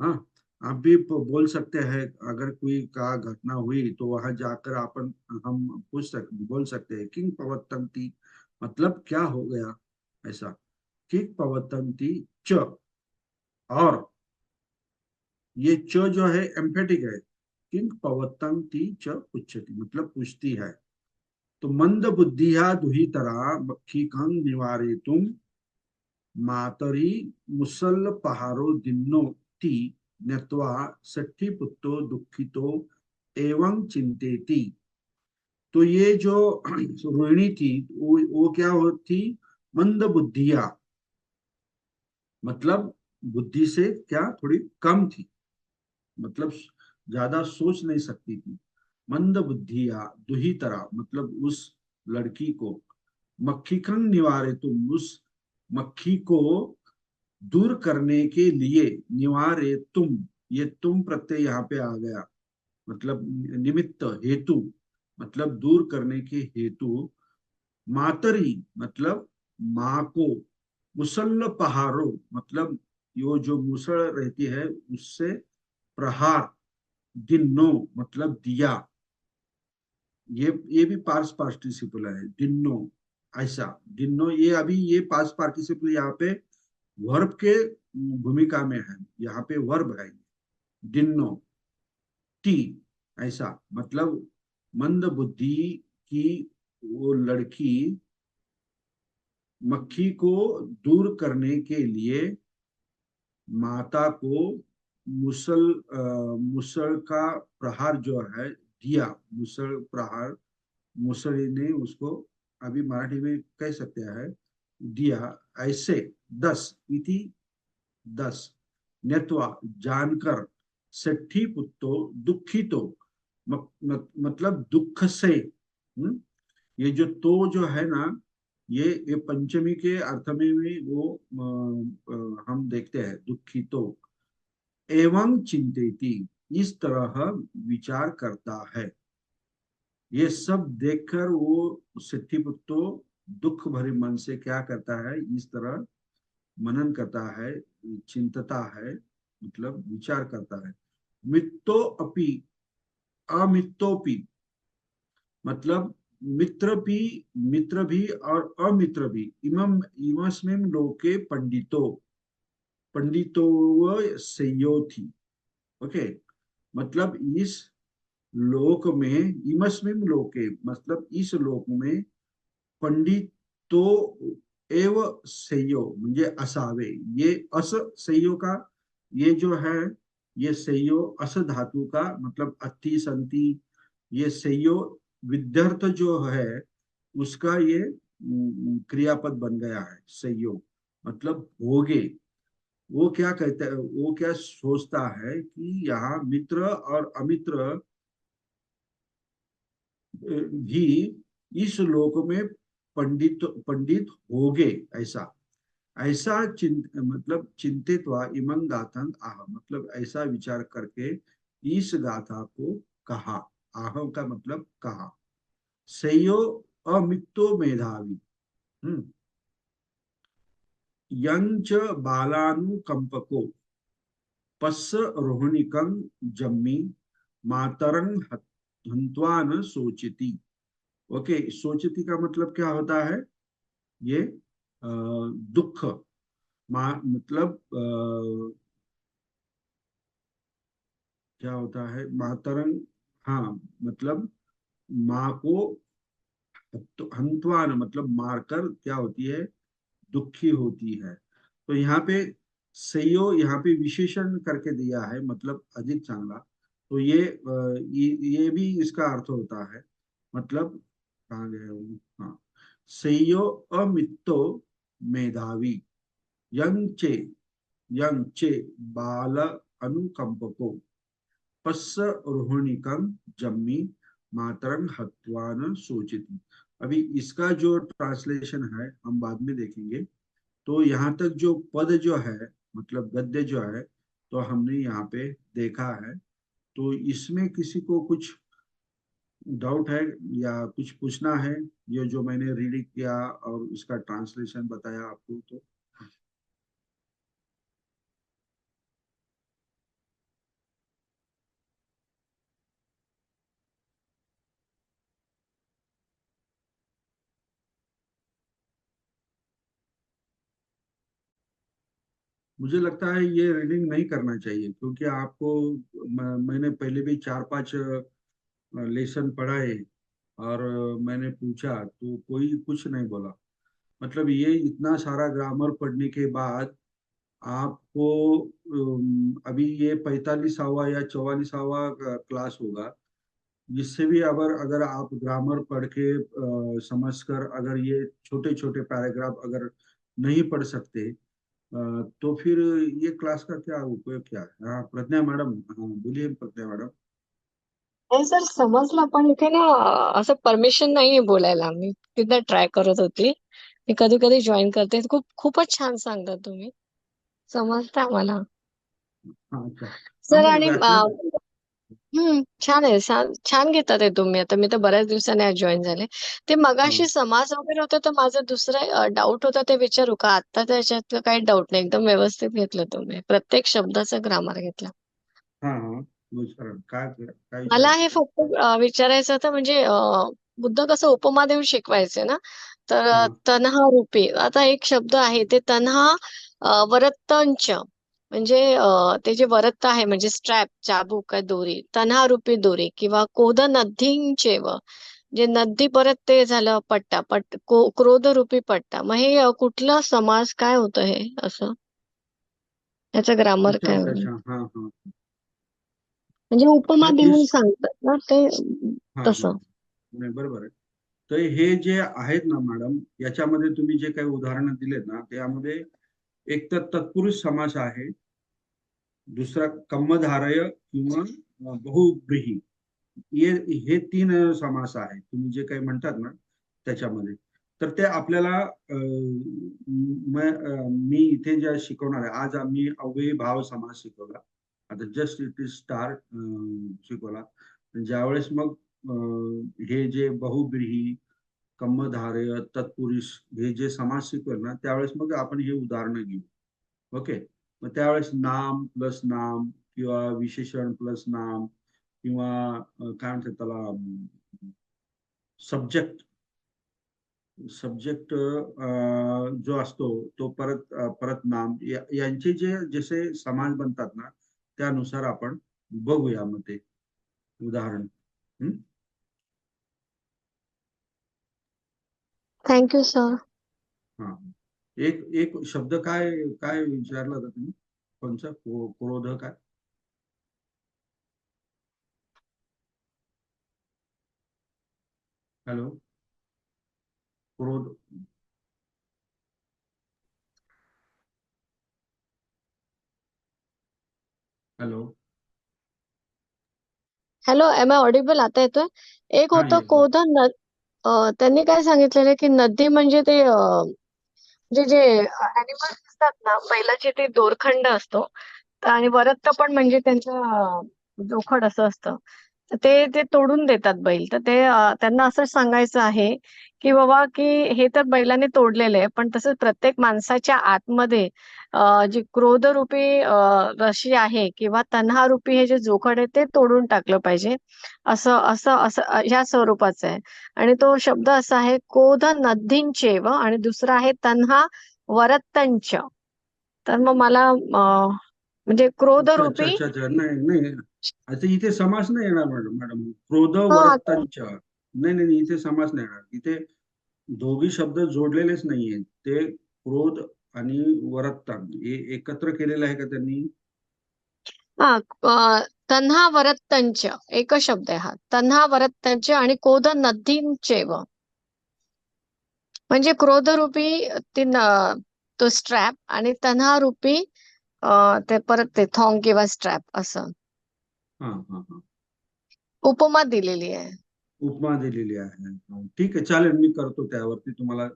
हाँ, आप भी बोल सकते हैं, अगर कोई का घटना हुई तो वहां जाकर अपन हम पूछ सकते, बोल सकते हैं किंग पवत्तंती, मतलब क्या हो गया, ऐसा। किंग पवत्तंती च, और ये च जो है एम्फेटिक है। किंग पवत्तंती च उच्चति मतलब पूछती है। तो मंद बुद्धिया दुहितरा मक्खी कंग निवारे तुम, मातरी मुसल पहारो दिन्नो ती नत्वा सठी पुत्तो दुखितो एवं चिंतेती। तो ये जो रोहिणी थी, वो क्या होती, मंद बुद्धिया, मतलब बुद्धि से क्या थोड़ी कम थी, मतलब ज्यादा सोच नहीं सकती थी। मंद बुद्धिया दुहितरा मतलब उस लड़की को, मक्खी कंग निवारे तुम उस मक्खी को दूर करने के लिए, निवारे तुम, ये तुम प्रत्यय यहाँ पे आ गया, मतलब निमित्त, हेतु, मतलब दूर करने के हेतु। मातरी मतलब माँ को, मुसल्ल पहाड़ो मतलब यो जो मुसल रहती है उससे प्रहार, दिनो मतलब दिया, ये भी पास पार्टिसिपल है, दिनो, ऐसा। दिनो, ये अभी ये पास पार्टिसिपल यहाँ पे वर्ब के भूमिका में है, यहाँ पे वर्ब है, दिनो ती, ऐसा। मतलब मंद बुद्धि की वो लड़की मक्खी को दूर करने के लिए माता को मुसल का प्रहार जो है दिया, मुसल प्रहार, मुसली ने उसको, अभी मराठी में कह सकते हैं दिया, ऐसे। 10 इति 10 न्यत्वा जानकर सेठी पुत्तो दुखितो मतलब दुख से। ये जो तो जो है ना, ये पंचमी के अर्थ में भी वो हम देखते हैं दुखितो एवं चिंतेति, इस तरह विचार करता है। ये सब देखकर वो सिद्धिपुत्तो दुख भरे मन से क्या करता है, इस तरह मनन करता है, चिंतता है, मतलब विचार करता है। मित्तो अपि अमित्तोपि, मतलब मित्र भी और अमित्र भी, इमम इमस्मिन् लोके पंडितो पंडितो व संयोथि। ओके, मतलब इस लोक में, इमस्मिन् लोके मतलब इस लोक में, पंडितो एव संयो म्हणजे असावे। ये अस संयो का, ये जो है, ये संयो अस धातु का मतलब अति संति, ये संयो विद्यार्थ जो है उसका ये क्रियापद बन गया है। संयो मतलब होगे। वो क्या कहता है, वो क्या सोचता है कि यहाँ मित्र और अमित्र भी इस लोक में पंडित पंडित होगे। ऐसा ऐसा मतलब चिंतित व इमं गाथन आह, मतलब ऐसा विचार करके इस गाथा को कहा। आह का मतलब कहा। सयो अमित्तो मेधावी, यंच बालानुकंपको पस्स रोहिणीकं जम्मी मातरंग हंत्वान सोचिति। ओके, सोचिति का मतलब क्या होता है, ये दुख, मतलब क्या होता है मातरंग, हाँ मतलब माँ को हंत्वान मतलब मारकर क्या होती है, दुखी होती है। तो यहाँ पे सयो यहाँ पे विशेषण करके दिया है, मतलब अधिक चांगला। तो ये भी इसका अर्थ होता है, मतलब कहाँ गया वो, हाँ, सयो अमित्तो मेधावी यंचे यंचे बाल अनुकंपको पस्स रोहिणीकं जम्मी मातरंग हत्वान सोचिति। अभी इसका जो ट्रांसलेशन है हम बाद में देखेंगे। तो यहाँ तक जो पद जो है, मतलब गद्य जो है, तो हमने यहाँ पे देखा है। तो इसमें किसी को कुछ डाउट है या कुछ पूछना है, ये जो मैंने रीडिंग किया और इसका ट्रांसलेशन बताया आपको, तो मुझे लगता है ये रीडिंग नहीं करना चाहिए, क्योंकि आपको मैंने पहले भी 4-5 लेसन पढ़ाए और मैंने पूछा तो कोई कुछ नहीं बोला। मतलब ये इतना सारा ग्रामर पढ़ने के बाद आपको अभी ये 45वां या 44वां क्लास होगा, जिससे भी अगर अगर आप ग्रामर पढ़ के समझकर अगर ये छोटे छोटे पैराग्राफ अगर नहीं पढ़ सकते, तो फिर ये क्लास का क्या उपयोग, क्या है। हाँ प्रज्ञा मैडम, हाँ बोलिए प्रज्ञा मैडम। नाही सर, समजलं, पण इथे ना असं परमिशन नाहीये बोलायला. मी तिथं ट्राय करत होती. मी कधी कधी जॉईन करते. खूपच छान सांगता तुम्ही. समजतं आम्हाला हाँ अच्छा, हाँ सर. म्हणजे आणि व्याकरण। छान आहे. छान छान घेतात आहे तुम्ही. आता मी तर बऱ्याच दिवसांनी आज जॉईन झाले. ते हाँ मगाशी समाज वगैरे होतं, तर माझा दुसरा डाऊट होता, ते विचारू का? आता त्याच्यात काही डाऊट नाही. एकदम व्यवस्थित घेतलं तुम्ही. प्रत्येक शब्दाचा ग्रामर घेतला. हाँ हाँ, विचारण काय मला विचारायचं हे होतं? फक्त विचारायचं होतं, म्हणजे बुद्ध कसं उपमा देऊन शिकवायचे ना, तर हाँ तन्हा रूपी आता एक शब्द आहे, ते तन्हा वरत्तंच, म्हणजे ते जे वरत्त आहे म्हणजे स्ट्रॅप, चाबूक काय दोरी, तन्हा रूपी दोरी, किंवा कोद नद्धींचेव, जे नद्दी परत ते झालं पट्टा, क्रोध रूपी पट्टा. मग हे कुठलं समास काय होतं हे असं, याचं ग्रामर अच्छा काय अच्छा होईल? अच्छा, हाँ हाँ म्हणजे उपमा नहीं देऊन इस, सांगतात ना ते, हाँ हाँ, तसं. नाही बरोबर आहे. तर हे जे आहेत ना मॅडम, याच्यामध्ये तुम्ही जे काही उदाहरणं दिलेत ना, त्यामध्ये एक तर तत्पुरुष समास आहे, दुसरा कम्मधारय किंवा बहुव्रीही. हे तीन समास आहे तुम्ही जे काही म्हणतात ना त्याच्यामध्ये. तर ते आपल्याला मी इथे जे शिकवणार आहे आज, आम्ही अव्ययी भाव समास शिकवला. आता जस्ट इट इज स्टार्ट शिकवला. ज्यावेळेस मग हे जे बहुव्रीही, कम्मधारय, तत्पुरुष हे जे समास शिकवेल ना, त्यावेळेस मग आपण हे उदाहरणं घेऊ. ओके. मग त्यावेळेस नाम प्लस नाम किंवा विशेषण प्लस नाम किंवा काय म्हणतात त्याला, सब्जेक्ट सब्जेक्ट जो असतो तो परत नाम, यांचे जे जसे समास बनतात ना त्यानुसार आपण बघूया मग ते उदाहरण. Thank you sir. हा, एक एक शब्द काय काय विचारला होता तुम्ही, कोणचा? क्रोध काय? हॅलो, क्रोध. Hello. Hello, am I audible? आता येतोय. एक हा, होतं येतो. कोध त्यांनी काय सांगितलेलं की नदी म्हणजे ते म्हणजे जे अॅनिमल असतात ना, बैलाचे ते दोरखंड असतो आणि वरत्त पण म्हणजे त्यांचं जोखड असं असतं. तर ते ते तोडून देतात बैल. तर ते त्यांना असं सांगायचं आहे की बाबा की हे तर बैलाने तोडलेलं आहे, पण तसंच प्रत्येक माणसाच्या आतमध्ये जी क्रोधरूपी रशी आहे किंवा तण्हारूपी हे जे जोखड आहे ते तोडून टाकलं पाहिजे. असं असं असं ह्या स्वरूपाचं आहे. आणि तो शब्द असा आहे क्रोध नद्धींचेव आणि दुसरा आहे तन्हा वरत्तंच. तर मग मला म्हणजे अच्छा अच्छा क्रोधरूपी अच्छा अच्छा, नाही नाही, आता इथे समास नाही येणार मॅडम. मॅडम, क्रोध हा वरत्तंच, नाही नाही, इथे समास नाही येणार. इथे दोघी शब्द जोडलेलेच नाहीये. ते क्रोध आणि वरत्तन हे एकत्र केलेलं आहे का त्यांनी? हा तन्हा वरत्तंच एकच शब्द आहे हा. तन्हा वरत्तंच आणि क्रोध नद्धींचेव म्हणजे क्रोधरूपी ते तो स्ट्रॅप आणि तन्हारूपी ते परत ते थॉंग किंवा स्ट्रॅप असं हा हा हा, उपमा दिलेली आहे. उपमा दिलेली आहे. ठीक आहे, चालेल, मी करतो त्यावरती. तुम्हाला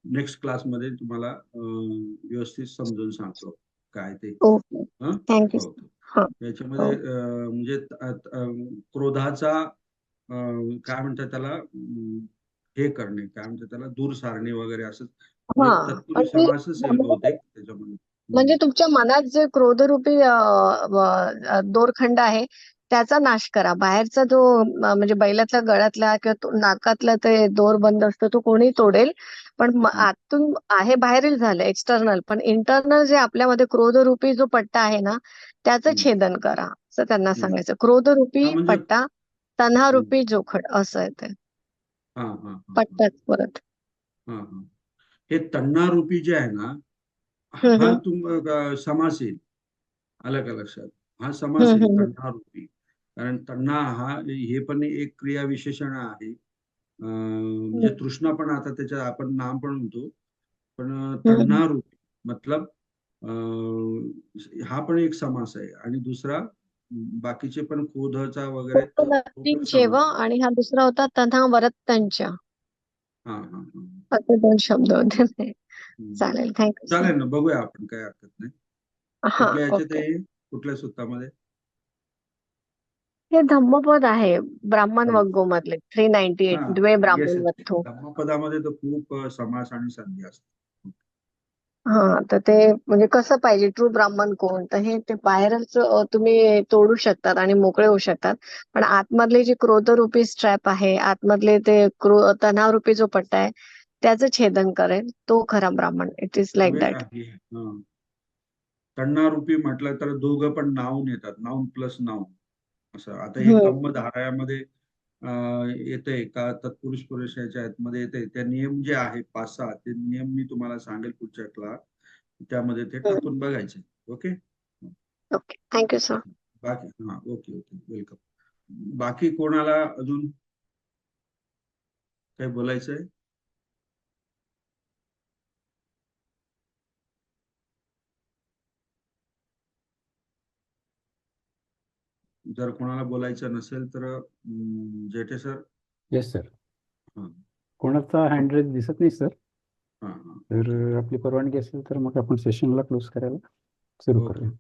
नेक्स्ट क्लासमध्ये तुम्हाला व्यवस्थित समजून सांगतो काय ते. ओके. हं? थँक्यू. ओके. हा. याच्यामध्ये म्हणजे क्रोधाचा काय म्हणतात त्याला, हे करणे, काय म्हणतात त्याला, दूर सारणे वगैरे असं, हा म्हणजे तत्पुरुष म्हणजे समासच येईल बहुतेक त्याच्यामध्ये. म्हणजे तुमच्या मनात जे क्रोधरूपी दोरखंड आहे त्याचा नाश करा. बाहेरचा जो म्हणजे बैलातल्या गळ्यातला किंवा नाकातला ते दोर बंद असतो तो कोणी तोडेल, पण आतून आहे बाहेरील झालं एक्सटर्नल, पण इंटरनल जे आपल्यामध्ये क्रोधरूपी जो पट्टा आहे ना त्याचं हम्म, छेदन करा असं त्यांना हम्म. सांगायचं. हा क्रोधरूपी म्हणजे पट्टा, हम्म, तन्हारूपी जोखड असं आहे ते हा हा हा पट्टाच परत. हा हा. हे तण्णारूपी जे आहे ना, हम्म हा हम्म समास येईल. आलं का लक्षात? हा समास येईल हम्म तण्णारूपी. कारण तण्णा हा हे पण एक क्रिया विशेषण आहे. म्हणजे हम्म तृष्णा पण आता त्याच्यात आपण नाम पण म्हणतो, पण हम्म तण्णारूपी मतलब हा पण एक समास आहे. आणि दुसरा बाकीचे पण क्रोधाचा वगैरे तो पण नदींचेव समास आहे. आणि हा दुसरा होता तन्हा वरत्तंच. हा हा हा. असे दोन शब्द होते ते. हम्म. चालेल, थँक्यू सर. चालेल ना, बघूया आपण, काही हरकत नाही. हा, कुठल्या ह्याच्यात ओके. आहे, कुठल्या सूत्रामध्ये? हे धम्मपद आहे ब्राह्मण धम्म. वग्गो मधले 398 हा, द्वे येस, ब्राह्मण वत्थो. धम्मपदामध्ये तर खूप समास आणि संधी असतात. हा, तर ते म्हणजे कसं पाहिजे ट्रू ब्राह्मण कोण, तर हे ते बाहेरच तुम्ही तोडू शकतात आणि मोकळे होऊ शकतात, पण आतमधले जे क्रोधरूपी स्ट्रॅप आहे, आतमधले ते तणावरूपी जो पट्टा आहे त्याचं छेदन करेल तो खरा ब्राह्मण. इट इज लाईक म्हणजे दॅट. तण्णारूपी म्हटलं तर दोघं पण नाऊन येतात, नाऊन प्लस नाऊन असं. आता हे हम्म कम्म धारायामध्ये येते का तत्पुरुष पुरुषाच्या मध्ये येते. त्या नियम जे आहे 5-6 ते नियम मी तुम्हाला सांगेल पुढच्या क्लास, त्यामध्ये ते टाकून बघायचे. ओके. Okay, thank you sir. बाकी, हा, ओके ओके, वेलकम. बाकी कोणाला अजून काही बोलायचंय? जर कोणाला बोलायचं नसेल तर जेठे सर. Yes sir. हां कोणाचा हँड रेज दिसत नाही सर. हां हां तर आपली परवानगी असेल तर मग आपण सेशनला क्लोज करायला सुरू ओके करूया.